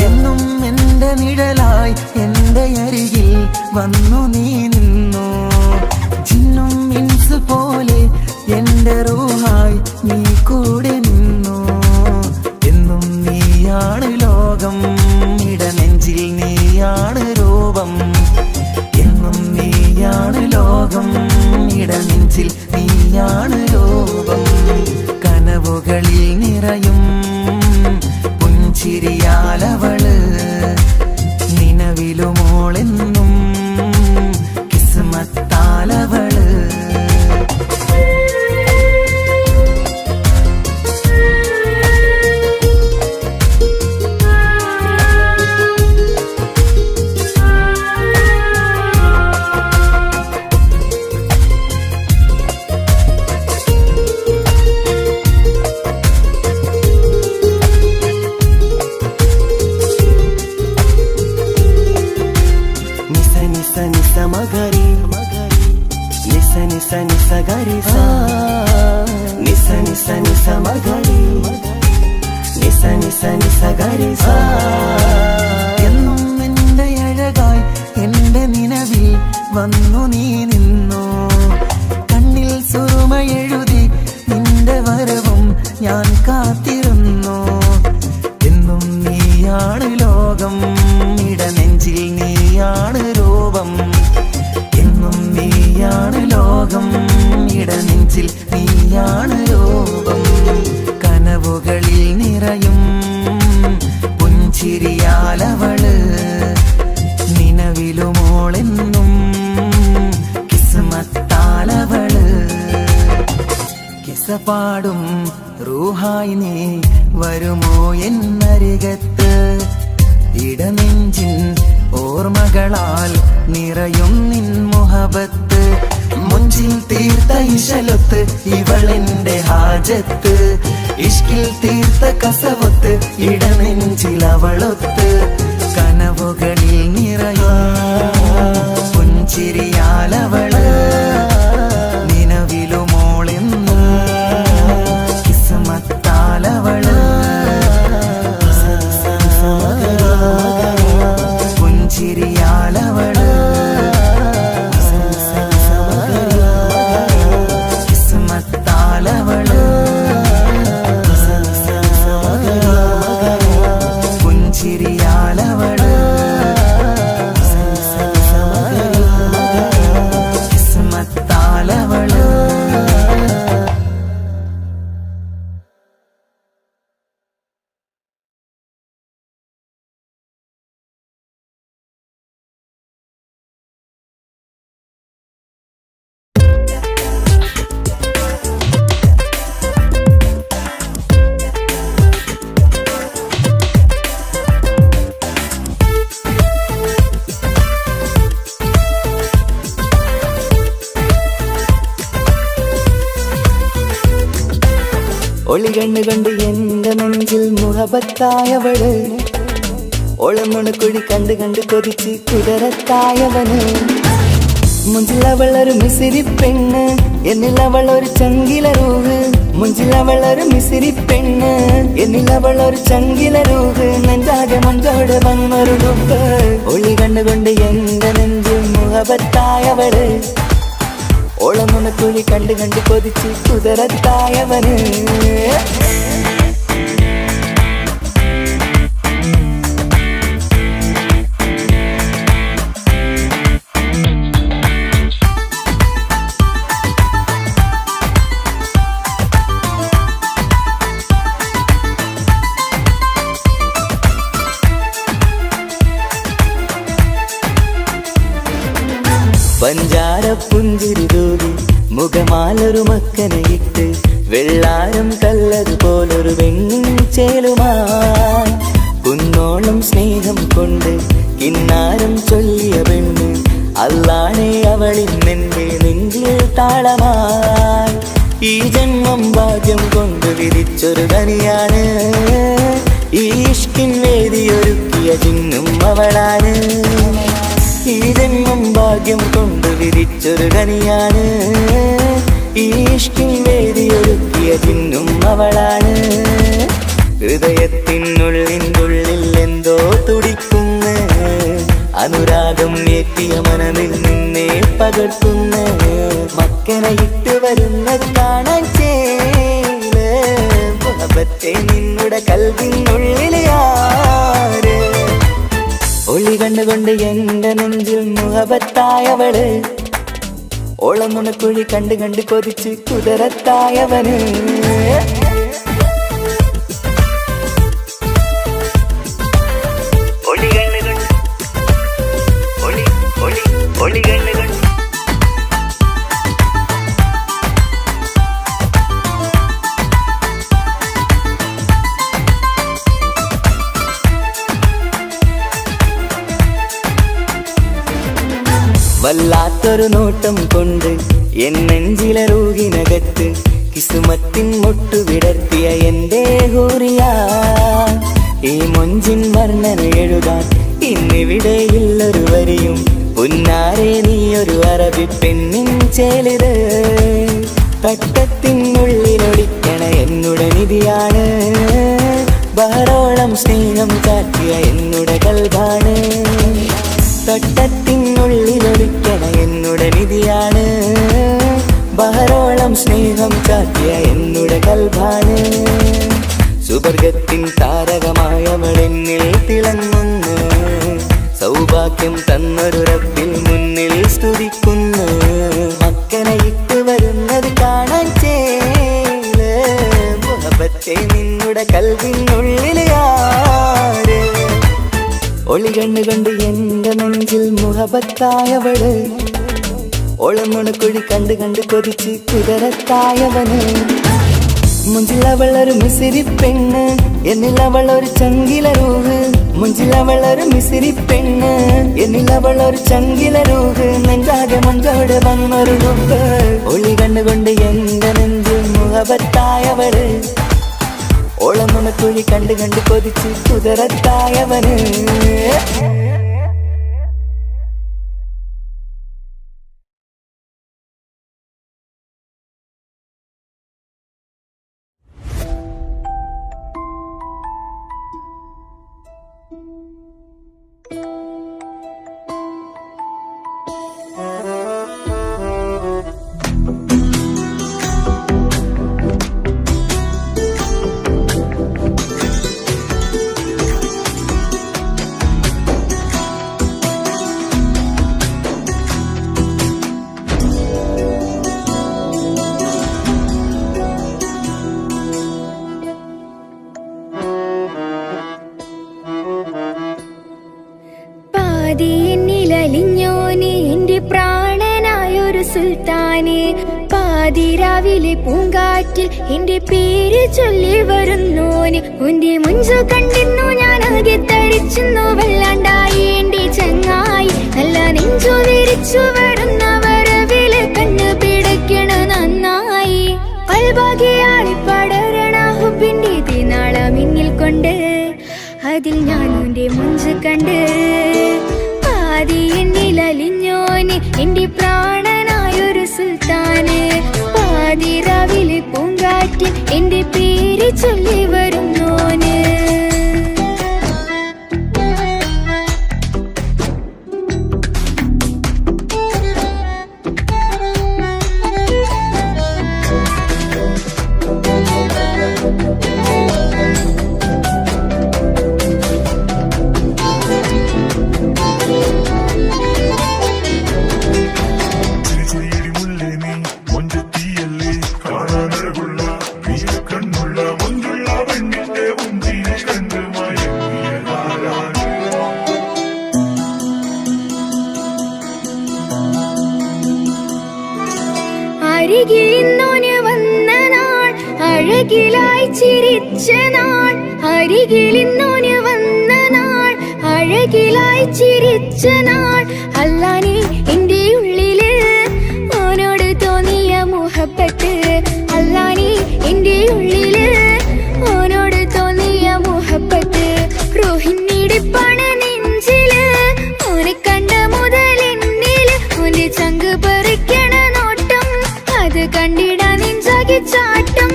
എന്നും എന്റെ നിഴലായി എന്റെ അരികിൽ വന്നു നീ നിന്നു ജിന്നും ഇൻസ് പോലെ എന്റെ റൂഹായി നീ കൂടെ നിന്നു എന്നും നീയാണ് ലോകം ഇടനെഞ്ചിൽ നീയാണ് രൂപം എന്നും നീയാണ് ലോകം ഇടനെഞ്ചിൽ നീയാണ് രൂപം കനവുകളിൽ നിറയും പുഞ്ചിരിയാലവള് നിലവിലുമോളെന്നും കിസ്മത്താലവള് എന്നും എന്റെ അഴകായി എന്റെ നിലവിൽ വന്നു നീ നിന്നു കണ്ണിൽ സുറുമ എഴുതി നിന്റെ വരവും ഞാൻ കാത്തിരുന്നു എന്നും നീയാണ് ലോകം ഇടനെഞ്ചിൽ നീയാണ് രൂപം എന്നും നീയാണ് ലോകം ഇടനെഞ്ചിൽ നീയാണ് രൂപം കനവുകളിൽ നിറയും പുഞ്ചിരിയാലവള് നിലവിലുമോളെന്നും കിസ്മത്താലവള് കിസപാടും റൂഹായി നീ വരുമോ എന്നരികത്ത് ഇടനെഞ്ചിൻ ഓർമ്മകളാൽ നിറയും നിൻ മുഹബത്ത് മുഞ്ചിൽ തീർത്ത ഇശലൊത്ത് ഇവളെന്റെ ഹാജത്ത് ഇഷ്കിൽ തീർത്ത കസവത്ത് ഇടനെഞ്ചിൽ അവളൊത്ത് കനവുകളിൽ നിറയും പുഞ്ചിരിയാലവള് നിലവിലുമോളെന്ന് കിസ്മത്താലവള് പുഞ്ചിരിയാലവള് കിസ്മത്താലവള് പുഞ്ചിരിയാലവള് കിസ്മത്താലവള് ഒളികണ്ണ് കണ്ട് എന്റെ നെഞ്ചിൽ മുഹബത്തായവള് ഒളമുണക്കുഴി കണ്ട് കണ്ട് കൊതിച്ച് കുതിരത്തായവന് മുഞ്ചിലവളൊരു മിസിരി പെണ്ണ്, എന്നിലവളൊരു ചങ്കില രൂഹ്. മുഞ്ചിലവളൊരു മിസിരി പെണ്ണ്, എന്നിലവളൊരു ചങ്കില രൂഹ്. നെഞ്ചാകെ മഞ്ചോട് വന്നൊരു ലുക്ക്. ഒളി കണ്ടുകൊണ്ട് എന്റെ നെഞ്ചിൽ മുഹബത്തായവള്. ഓളമുണക്കുഴി കണ്ട് കണ്ട് കൊതിച്ച് കുതിരത്തായവന്. പഞ്ചാര പുഞ്ചിരി തൂകി മുഖമാലൊരു മക്കനയിട്ട്, വെള്ളാരം കല്ലതുപോലൊരു വെണ്ണിൻ ചേലുമായി കുന്നോളം സ്നേഹം കൊണ്ട് കിന്നാരം ചൊല്ലിയ പെണ്ണ്. അല്ലാണേ അവളിന്നെന്റെ നെഞ്ചിൽ താളമായി. ഈ ജന്മം ഭാഗ്യം കൊണ്ട് വിധിച്ചൊരു കനിയാണ്. ഈ ഇഷ്കിൻ വേദിയൊരുക്കിയ ചിന്നും അവളാണ്. ഈ ജന്മം ഭാഗ്യം കൊണ്ട് വിധിച്ചൊരു കനിയാണ്. ഈ ഇഷ്കിൻ വേദിയൊരുക്കിയ ചിന്നും അവളാണ്. ഹൃദയത്തിനുള്ളിനുള്ളിൽ എന്തോ തുടിക്കുന്ന അനുരാഗം ഏറ്റിയ മനമിൽ നിന്നെ പകർത്തുന്ന. മക്കനയിട്ട് വരുന്നത് കാണാൻ ചേല് മുഹബത്തെ നിന്നുടെ കൽവിനുള്ളിലെ ആര്. ഒളി കണ്ടുകൊണ്ട് എന്റെ നെഞ്ചിൽ മുഹബത്തായവള്. ഓളമുണക്കുഴി കണ്ട് കണ്ട് കൊതിച്ച് കുതിരത്തായവന്. ഒളി കണ്ടുകൊണ്ട് ഒളി ഒളി ഒളി കണ്ടുകൊണ്ട് വല്ലാത്തൊരു നോട്ടം കൊണ്ട് എൻ നെഞ്ചിലെ റൂഹിനകത്ത് കിസുമത്തിൻ മുട്ടു വിടർത്തിയ എന്റെ ഹൂറിയ. ഈ മൊഞ്ചിൻ വർണ്ണന എഴുതാൻ ഇന്നിവിടെയില്ലൊരു വരിയും. പുന്നാരെ നീയൊരു അറബി പെണ്ണിൻ ചേലിത്. തട്ടത്തിനുള്ളിലൊടിക്കണ എന്നുടെ നിധിയാണ്. ബഹറോളം സ്നേഹം ചാറ്റിയ എന്നുടെ കൽബാണ്. തട്ടത്തിനുള്ളിലൊടിക്കണ എന്നുടെ നിധിയാണ്. ബഹറോളം സ്നേഹം ചാറ്റിയ എന്നുടെ കൽബാണ്. സുവർഗത്തിൻ താരകമായവളെന്നിൽ തിളങ്ങുന്നു. സൗഭാഗ്യം തന്നൊരു റബ്ബിൽ മുന്നിൽ സ്തുതിക്കുന്നു. മക്കനയിട്ട് വരുന്നത് കാണാൻ ചേല് മുഹബത്തെ നിന്നുടെ കൽവിനുള്ളിലെ ആര്. ഒളി കണ്ടുകൊണ്ട് എന്റെ നെഞ്ചിൽ മുഹബത്തായവള്. ഓളമുണക്കുഴി കണ്ട് കണ്ട് കൊതിച്ച് കുതിരത്തായവന്. മുഞ്ചിലവളൊരു മിസിരി പെണ്ണ്, എന്നിലവളൊരു ചങ്കില രൂഹ്. മുഞ്ചിലവളൊരു മിസിരി പെണ്ണ്, എന്നിലവളൊരു ചങ്കില രൂഹ്. നെഞ്ചാകെ മഞ്ചോട് വന്നൊരു ലുക്ക്. ഒളി കണ്ടുകൊണ്ട് എന്റെ നെഞ്ചിൽ മുഹബത്തായവള്. ഓളമുണക്കുഴി കണ്ട് കണ്ട് കൊതിച്ച് കുതിരത്തായവന്. എന്നിലലിഞ്ഞോനെ എന്റെ പ്രാണനായൊരു സുൽത്താനെ. പാതിരാവിലെ പൂങ്കാറ്റിൽ എന്റെ പേര് ചൊല്ലി വരുന്നോന്. ഉന്റെ മുഞ്ചു കണ്ടിരുന്നു ഞാൻ ആകെ തരിച്ചു. വല്ലാണ്ടായി എന്റെ ചങ്ങായി. നല്ല നെഞ്ചു വിരിച്ചു വരുന്ന വരവില് കണ്ണ് പിടയ്ക്കണ നന്നായി. കൽബാകിയാളി പടരണ ഹുബിന്റെ തിനാള മിന്നിൽ കൊണ്ട്. അതിൽ ഞാനുന്റെ മുഞ്ചു കണ്ട്. പാതി എന്നിലലിഞ്ഞോന് എന്റെ പ്രാ അരികിലിന്നോന് വന്ന നാൾ അഴകിലായി ചിരിച്ച നാൾ അരികിലിന്നോന് വന്ന നാൾ അഴകിലായി ചിരിച്ച നാൾ അല്ലാനെ എൻ്റെ ഉള്ളില് ഓനോട് തോന്നിയ മുഹബത്ത് അല്ലാനെ എൻ്റെ ഉള്ളില് ഓനോട് തോന്നിയ മുഹബത്ത് റോഹിണിടിപ്പാണ് നെഞ്ചില് ഓനെ കണ്ട മുതൽ എന്നില് ഓന്റെ ചങ്ക് പറിക്കണ നോട്ടം അത് കണ്ടിടാ നെഞ്ചാകി ചാട്ടം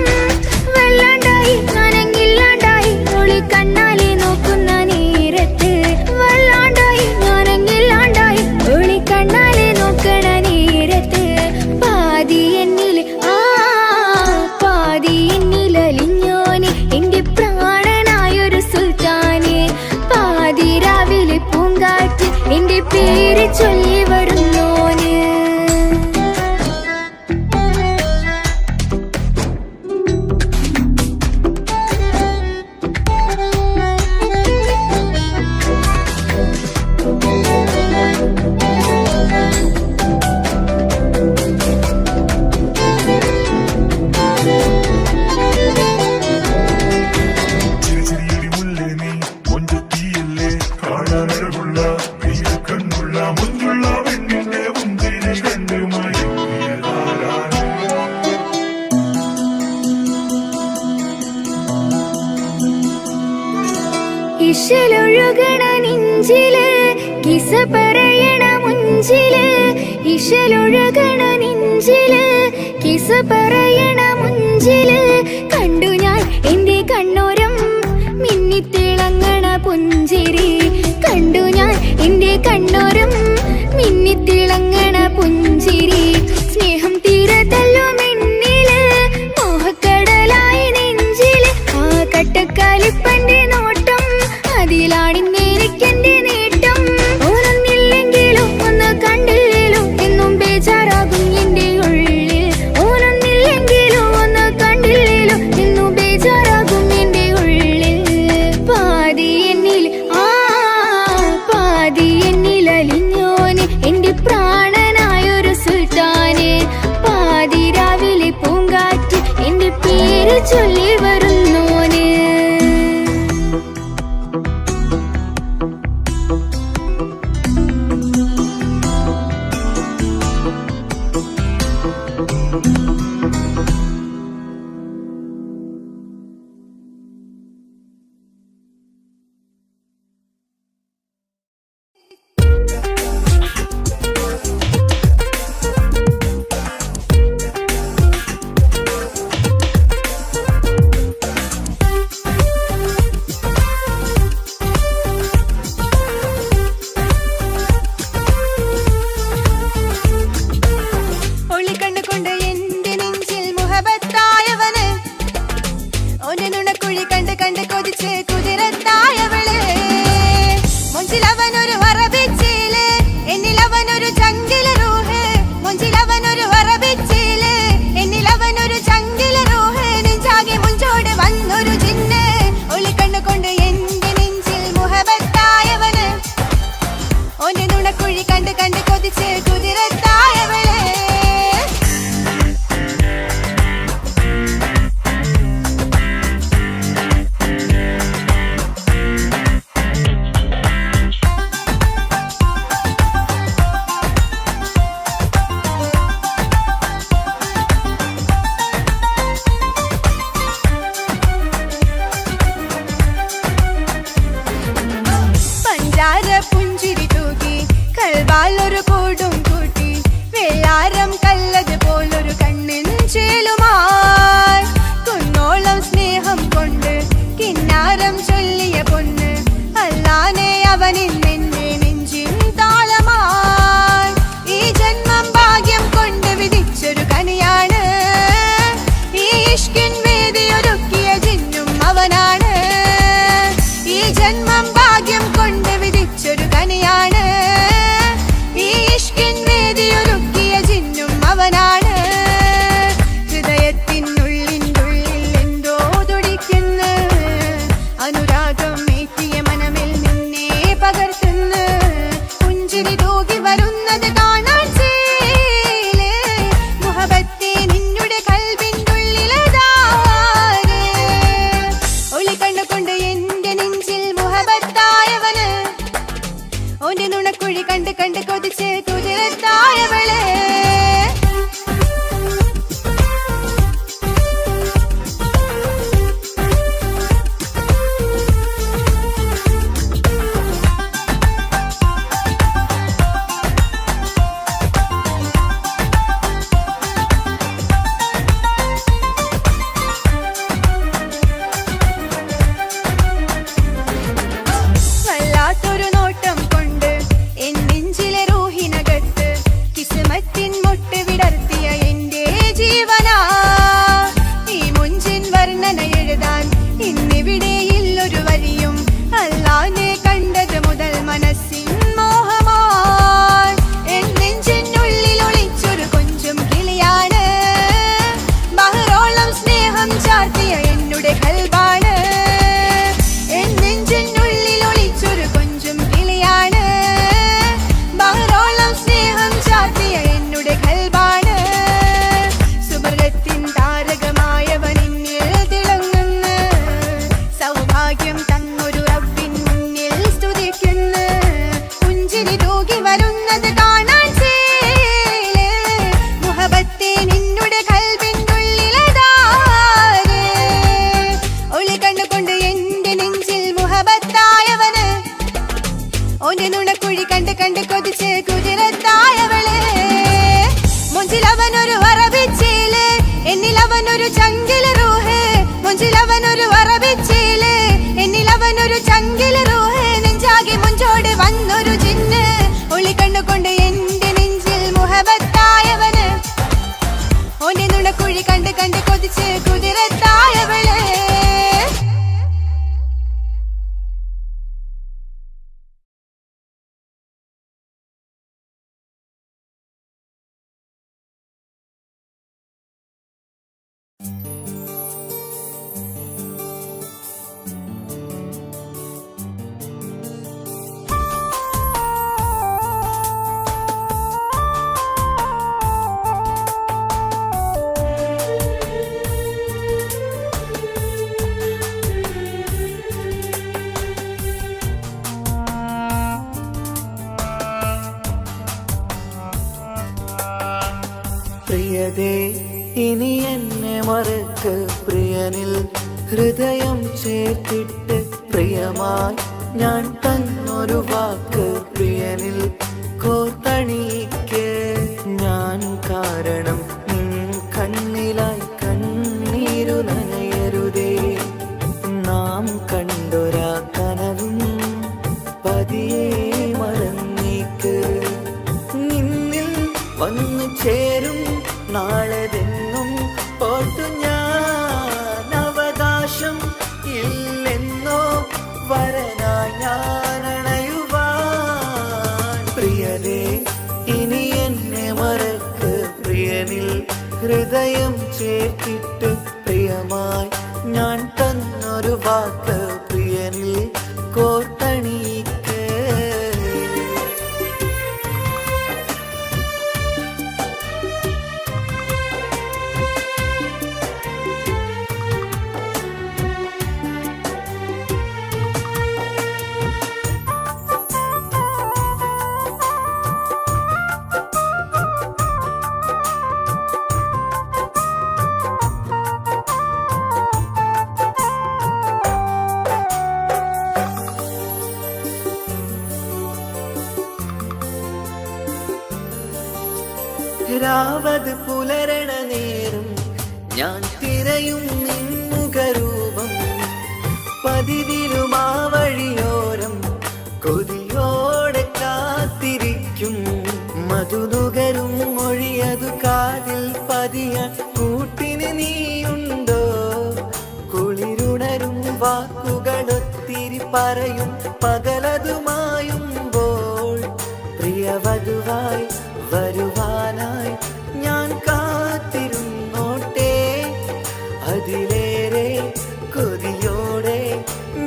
വല്ലാണ്ടായി ഞാനങ്ങില്ലാണ്ടായി ഒളി കണ്ണാലെ നോക്കുന്ന നേരത്ത് വല്ലാണ്ടായി ഞാനങ്ങില്ലാണ്ടായി ഒളി കണ്ണാലെ നോക്കണ നേരത്ത് പാതി എന്നില് പാതി എന്നിലലിഞ്ഞോന് എന്റെ പ്രാണനായൊരു സുൽത്താന് പാതി രാവിലെ പൂങ്കാറ്റ് എന്റെ പേര് ചൊല്ലി വരുന്നോന് ഇശലൊഴുകണ നെഞ്ചില് കിസ പറയണ മുഞ്ചില് ഇശലൊഴുകണ നെഞ്ചില് കിസ പറയണ മുഞ്ചില് കണ്ടു ഞാൻ എന്റെ കണ്ണോരം മിന്നിത്തിളങ്ങണ പുഞ്ചിരി കണ്ടു ഞാൻ എന്റെ കണ്ണോരം മിന്നിത്തിളങ്ങണ പുഞ്ചിരി സ്നേഹം തീരതല്ലോ മെന്നില് മോഹക്കടലായി നെഞ്ചില് ആ കട്ടക്കാലിപ്പന്റെ നോട്ടം അതിലാണിന്നെനിക്കെന്റെ നേട്ടം ഓനൊന്നില്ലെങ്കിലും ഒന്ന് കണ്ടില്ലേലും എന്നും ബേജാറാകും എന്റെ ഉള്ളിൽ ഓനൊന്നില്ലെങ്കിലും ഒന്ന് കണ്ടില്ലേലും എന്നും ബേജാറാകും എന്റെ ഉള്ളിൽ പാതി എന്നിൽ പാതി എന്നിലലിഞ്ഞോന് എന്റെ പ്രാണനായൊരു സുൽത്താന് പാതി രാവിലെ പൂങ്കാറ്റ് എന്റെ പേര് ചൊല്ലി വരുന്നോന് കണ്ട് എന്റെ നെഞ്ചിൽ മുഹബത്തായവന് ഓന്റെ നുണക്കുഴി കണ്ട് കണ്ട് കൊതിച്ച് കുതിരത്തായവള് പ്രിയതേ ഇനി എന്നെ മറക്ക് പ്രിയനിൽ ഹൃദയം ചേർത്തിട്ട് പ്രിയമായി ഞാൻ തന്നൊരു വാക്ക് പ്രിയനിൽ കോർത്തണിക്ക് ഞാൻ കാരണം നിൻ കണ്ണിലായി കണ്ണീരു നനയരുതേ നാം കണ്ടൊരാ കനവും പതിയെ മറന്നേക്ക് നിന്നിൽ വന്നു ചേരും നാളെതെന്നും ഓർത്തു ഞാൻ അവകാശം ഇല്ലെന്നോ വരനായി ഞാൻ അണയുവാൻ പ്രിയതേ ഇനി എന്നെ മറക്ക് പ്രിയനിൽ ഹൃദയം ചേർത്തിട്ട് പ്രിയമായി ഞാൻ തന്നൊരു വാക്ക് പ്രിയനിൽ കോർത്തണിക്ക് രാവത് പുലരണ നേരം ഞാൻ തിരയും നിൻമുഖരൂപം പതിവിലും ആ വഴിയോരം കൊതിയോടെ കാത്തിരിക്കും മധുനുകരും മൊഴിയതു കാതിൽ പതിയാൻ കൂട്ടിന് നീയുണ്ടോ കുളിരുണരും വാക്കുകളൊത്തിരി പറയും പകലതുമായുമ്പോൾ പ്രിയവധുവായി വരുവാനായി ഞാൻ കാത്തിരുന്നോട്ടെ അതിലേറെ കൊതിയോടെ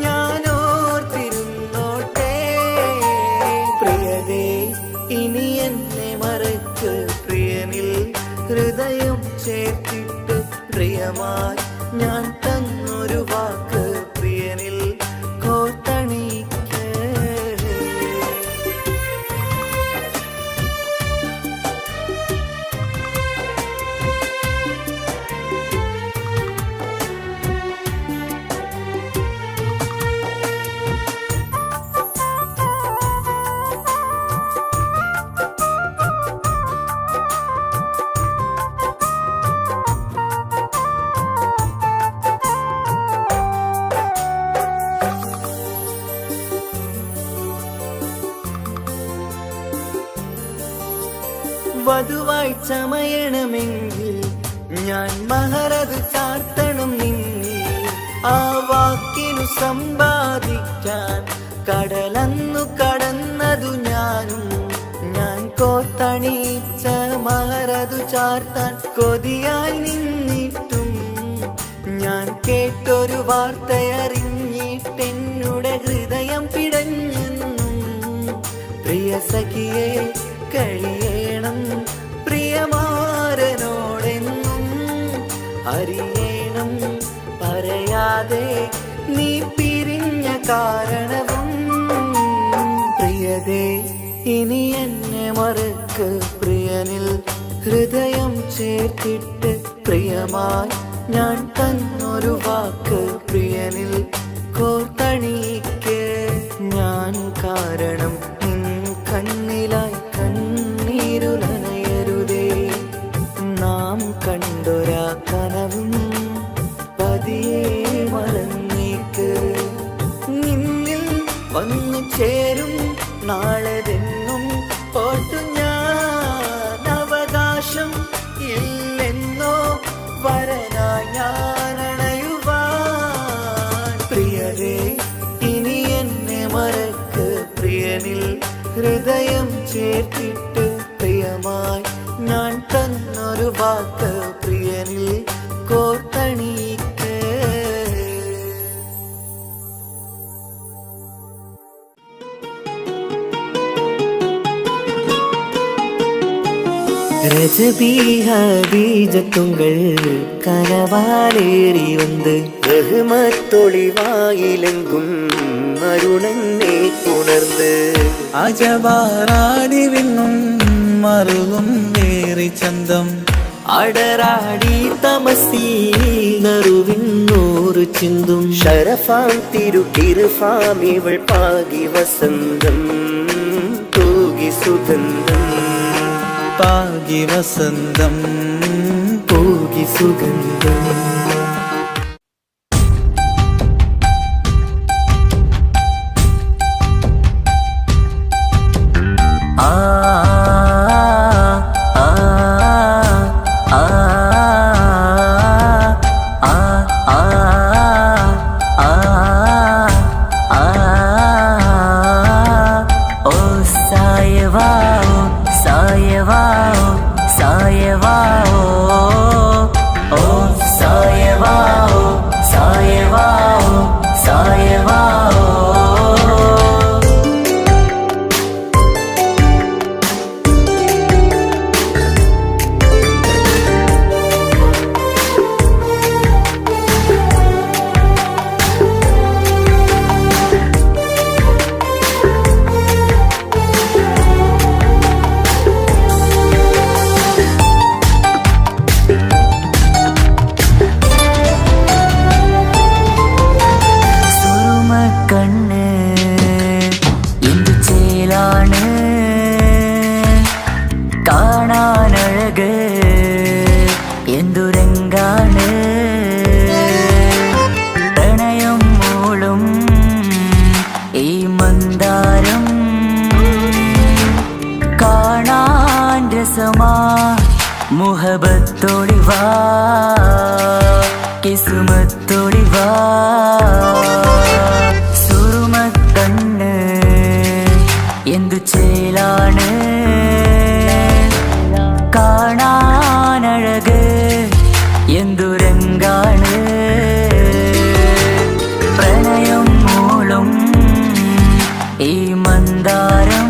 ഞാൻ ഓർത്തിരുന്നോട്ടെ പ്രിയതേ ഇനി എന്നെ മറക്ക് പ്രിയനിൽ ഹൃദയം ചേർത്തിട്ട് പ്രിയമായി ഞാൻ തന്നൊരു വാക്ക് പ്രിയനിൽ കോർത്തണിക്ക് വധുവായി ചമയണമെങ്കിൽ ഞാൻ മഹറത് ചാർത്തണം നിന്നിൽ ആ വാക്കിനു സമ്പാദിക്കാൻ കടലന്നു കടന്നതു ഞാനും ഞാൻ കോർത്തണിച്ച മഹറതു ചാർത്താൻ കൊതിയായി നിന്നിട്ടും ഞാൻ കേട്ടൊരു വാർത്തയറിഞ്ഞിട്ടെന്നുടെ ഹൃദയം പിടഞ്ഞെന്നും പ്രിയ സഖിയെ കഴിയണം പ്രിയമാരനോടെന്നും അറിയണം പറയാതെ നീ പിരിഞ്ഞ കാരണവും പ്രിയതേ ഇനി എന്നെ മറക്ക് പ്രിയനിൽ ഹൃദയം ചേർത്തിട്ട് പ്രിയമായി ഞാൻ തന്നൊരു വാക്ക് പ്രിയനിൽ കോർത്തണിക്ക് ഞാൻ കാരണം നിൻ കണ്ണിലായി കണ്ണീരു നനയരുതേ നാം കണ്ടൊരാ കനവും പതിയെ മറന്നേക്ക് നിന്നിൽ വന്നു ചേരും നാളെതെന്നും ഓർത്തു ഹൃദയം ചേർത്തിട്ട് പ്രിയമായി ഞാൻ തന്നൊരു വാക്ക് പ്രിയനിൽ കോർത്തണിയിക്ക്. ரஜபீஜத்துங்கள் கனவாலேறி வந்து ரஹ்மத்தொளிவாயிலெங்கும் அருணன்னே உணர்ந்து അജവാറാടി വിണ്ണും മറുകും വേറി ചന്തം അടരാടി തമസീനറുവിന്നൂറ് ചിന്തും ഷരഫാം തിരുക്കിരുഫാം ഇവൾ പാകി വസന്തം തൂകി സുഗന്ധം പാകി വസന്തം പോകി സുഗന്ധം. മുഹബത്തോളിവാ കിസ്മത്തോളിവാ സുറുമക്കണ്ണ് എന്തു ചേലാണ് കാണാനഴക് എന്തുരങ്കാണ് പ്രണയം മൂളും ഈ മന്ദാരം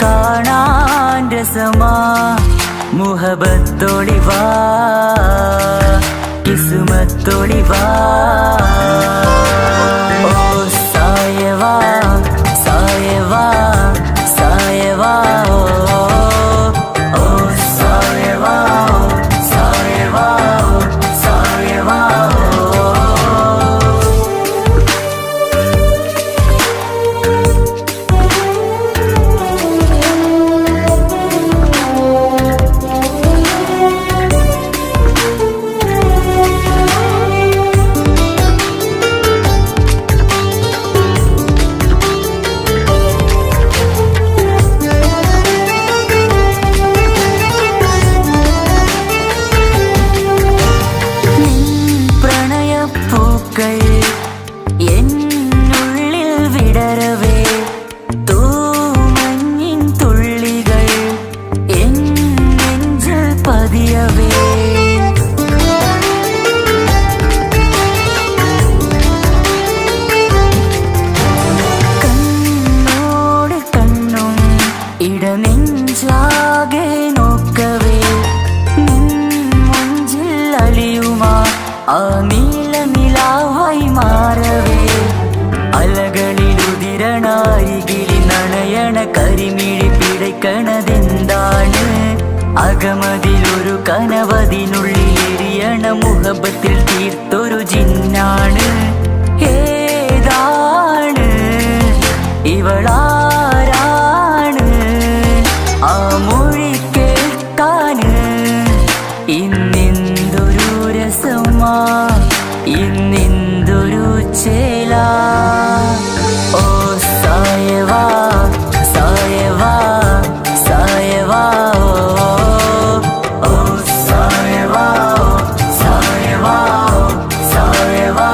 കാണാൻ രസമാ മുഹബത്തോളിവാ കിസ്മത്തോളിവാ ഓ സായവാ സായവാ സായവാ ഓ സായവാ സായവാ സായവാ. എന്നുള്ളിൽ വിടരവേ തൂമഞ്ഞിൻ തുള്ളികൾ എൻ നെഞ്ചിൽ പതിയവേ കണ്ണോട് കണ്ണും ഇടനെഞ്ചാകെ നോക്കവേ നിൻ മുഞ്ചിൽ അലിയുമാ ആ നീല നിലാവായി മാറവേ അലകളിലുതിരണാരികിളി നണയണ കരിമിഴി പിടയ്ക്കണതെന്താണ് അകമതിലൊരു കനവതിനുള്ളിൽ എരിയണ മുഹബത്തിൽ തീർത്തൊരു ജിന്നാണ് ഏതാണ് ഇവളാരാണ് ആ മൊഴി കേൾക്കാന് ഇന്നെന്തൊരു രസമാ ഇന്നെന്തൊരു ചേലാ ഓ സായവാ സായവാ സായവാ ഓ സായവാ സായവാ സായവാ.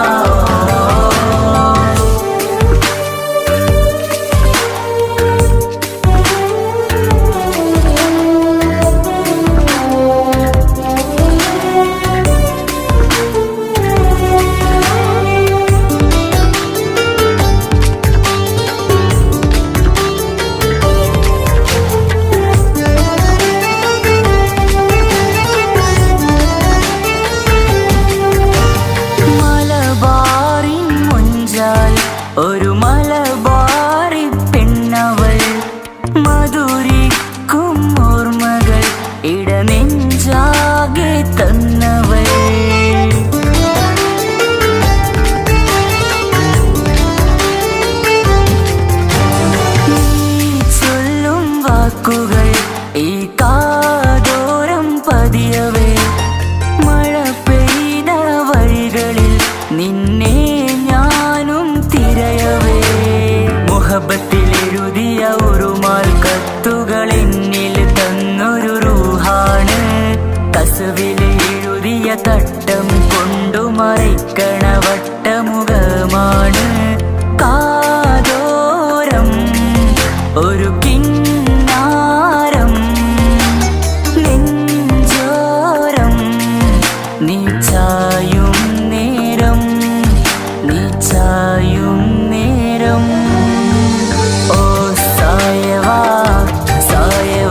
മുത്തുകൾ എന്നിൽ തന്നൊരു റൂഹാണ് കസവിൽ എഴുതിയ തട്ടം കൊണ്ടു മറയ്ക്കണ വട്ടമുഖമാണ് കാതോരം ഒരു കിന്നാരം നെഞ്ചോരം നീ ചായും നേരം നീ ചായും നേരം ഓ സായവാ സായവാ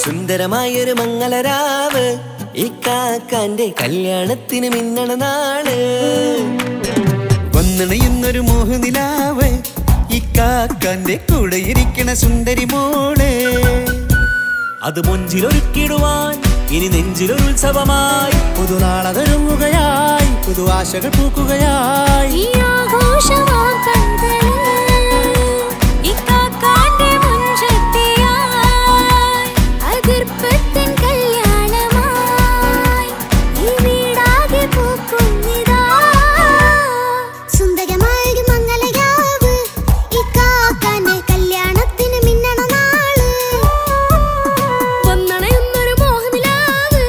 സുന്ദരമായൊരു മംഗളരാവ് ഈ കാക്കാന്റെ കല്യാണത്തിന് മിന്നണ നാള്. വന്നണയുന്നൊരു മോഹനിലാവ് ഈ കാക്കാന്റെ കൂടെ ഇരിക്കണ സുന്ദരി മോള്. അത് മൊഞ്ചിലൊരുക്കിടുവാൻ ഇനി നെഞ്ചിലൊരു ഉത്സവമായി പുതുനാളതൊരുങ്ങുകയായി, പുതു ആശകൾ പൂക്കുകയായി. ഈ ആഘോഷമാം കൺകളിൽ ഇക്കാക്കാന്റെ മുൻചെത്തിയായി അതിർപ്പത്തിൻ കല്യാണമായി ഈ വീടാകെ പൂക്കുന്നിതാ. സുന്ദരമായൊരു മംഗളരാവ് ഈ കാക്കാന്റെ കല്യാണത്തിന് മിന്നണ നാള്. വന്നണയുന്നൊരു മോഹനിലാവ്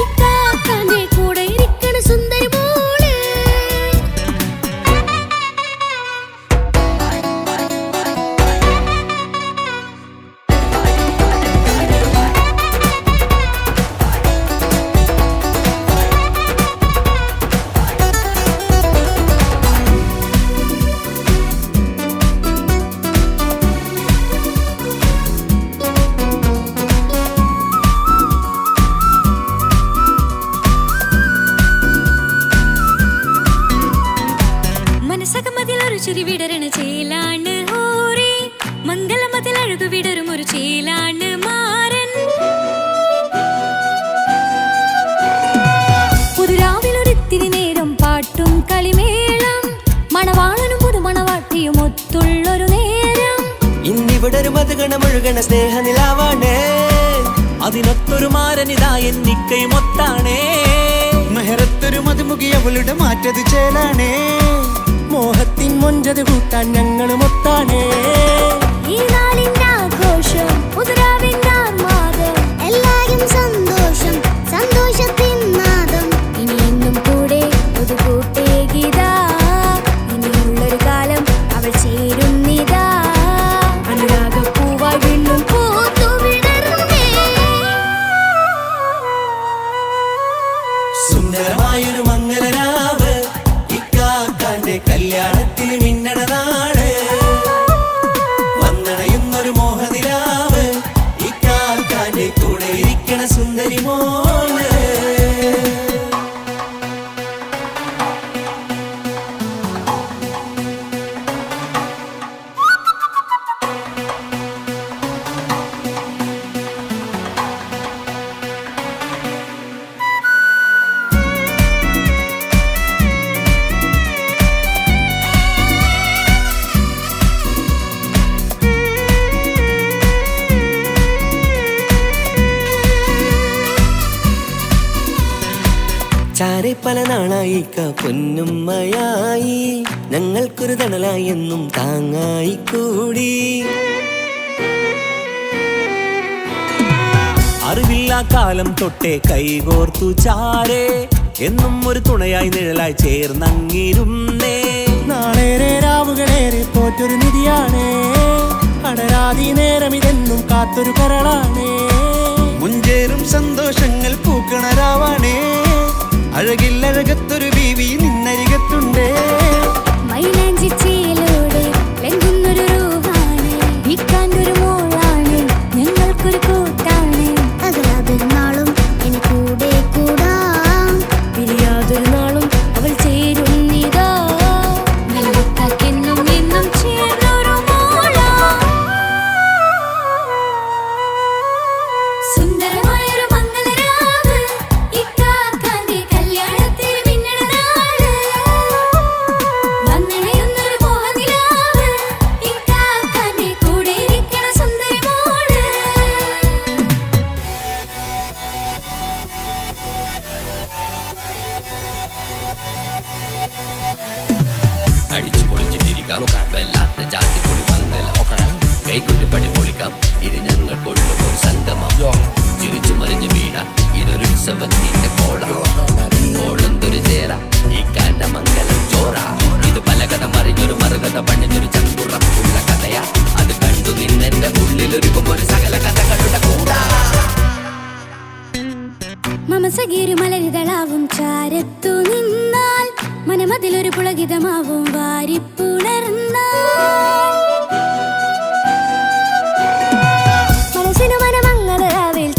ഇക്കാക്കാന്റെ കൂടെ ഇരിക്കണ സുന്ദരി മോള്. മനസകമതിലൊരു ചിരി വിടരണ ചേലാണ് ഹോറി, മംഗളമതിൽ അഴകു വിടരും ഒരു ചേലാണ് മാരൻ. പുതുരാവിലൊരിത്തിരി നേരം പാട്ടും കളിമേളം, മണവാളനും പുതുമണവാട്ടിയും ഒത്തുള്ളൊരു നേരം. ഇന്നിവിടെ ഒരു മധുഗണമൊഴുകണ സ്നേഹനിലാവാണ്. അതിനൊത്തൊരു മാരനിതാ എന്നിക്കയും ഒത്താണേ. മെഹറത്തൊരു മധുമുഖി അവളുടെ മാറ്റത് ചേലാണേ. മോഹത്തിൻ മൊഞ്ചത് കൂട്ടാൻ ഞങ്ങളും ഒത്താണേ. ഈ നാളിന്റെ ആഘോഷം പുതുരാവിന്റെ ആർമാദം, എല്ലാരും സന്തോഷം സന്തോഷത്തിൻ നാദം. ഇനി എന്നും കൂടെ പുതുകൂട്ടേ ഗീതാ, ഇനിയുള്ളൊരു കാലം അവൾ ചേരുന്നിതാ. അനുരാഗപ്പൂവായി വീണ്ടും പൂത്തു വിടർന്നേ. സുന്ദരമായൊരു മംഗളരാവ് ഈ കാക്കാന്റെ കല്യാണത്തിന് മിന്നണ നാള്. വന്നണയുന്നൊരു മോഹനിലാവ് ഈ കാക്കാന്റെ കൂടെ ഇരിക്കണ സുന്ദരി മോള്. ചാരെ പല നാളായി പൊന്നുമ്മയായി, ഞങ്ങൾക്കൊരു തണലായി എന്നും താങ്ങായി കൂടി. അറിവില്ലാ കാലം തൊട്ടേ കൈകോർത്തു ചാരേ, എന്നും ഒരു തുണയായി നിഴലായി ചേർന്നങ്ങിരുന്നേ. നാളേറെ രാവുകളേറെ പോറ്റൊരു നിധിയാണേ, അടരാതി നേരം ഇതെന്നും കാത്തൊരു കരളാണേ. മുഞ്ചേറും സന്തോഷങ്ങൾ പൂക്കണരാവാണേ. അഴകില്ലഴകത്തൊരു ബീവി നിന്നരികത്തുണ്ടേ. മൈലാഞ്ചി ചേലോടെ ലംഘുന്നൊരു രൂപാണ്, ഇക്കാണ്ടൊരു മോളാണ്, ഞങ്ങൾക്കൊരു കൂട്ടാണ്. അകലാതൊരു നാളും ഇനി കൂടെ കൂടാം, പിരിയാതൊരു നാളും അവൾ ചേരുന്നിതാ. നെല്ലിക്കാക്കെന്നും എന്നും ചേർന്നൊരു മോളാ. സുന്ദരമായൊരു മംഗളരാവ് ഇക്കാക്കാന്റെ കല്യാണത്തിന് മിന്നണ നാള്. വന്നണയുന്നൊരു മോഹനിലാവ് ഇക്കാക്കാന്റെ കൂടെ ഇരിക്കണ സുന്ദരി മോള്. അടിച്ചു പൊളിച്ചിട്ടിരിക്കാം, വല്ലാത്ത ജാതി പൊളി വന്നല്ല. കൈകൊണ്ട് പടി പൊളിക്കാം, ഇത് ഞങ്ങൾ കൊള്ളുമ്പോൾ സംഗമം. ചിരിച്ചു മറിഞ്ഞ് വീണ ഇതൊരു ഉത്സവത്തിന്റെ കോളം. കോളന്തൊരു ചേര ഈ കാണ്ട മംഗലം ചോറ. ഇത് പല കഥ മറിഞ്ഞൊരു മറുകഥ പണിഞ്ഞൊരു ചങ്കുറപ്പുള്ള കഥയാ. അത് കണ്ടു നിന്നെന്റെ ഉള്ളിലൊരുക്കും ഒരു സകല കഥകളുടെ കൂടാ. മമസഗീരു മലരിതളാവും ചാരത്തു നിന്നാൽ, മനമതിലൊരു പുളകിതമാവും വാരിപ്പുണർന്നാൽ. മനസ്സിനു മനമംഗളരാവിൽ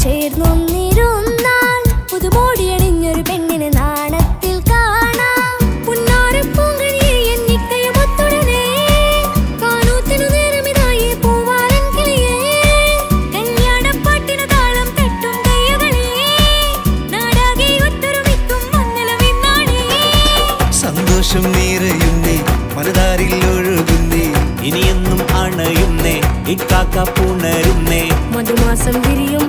ഇക്കാക്ക പുണരുന്നേ മധുമാസം വിരിയും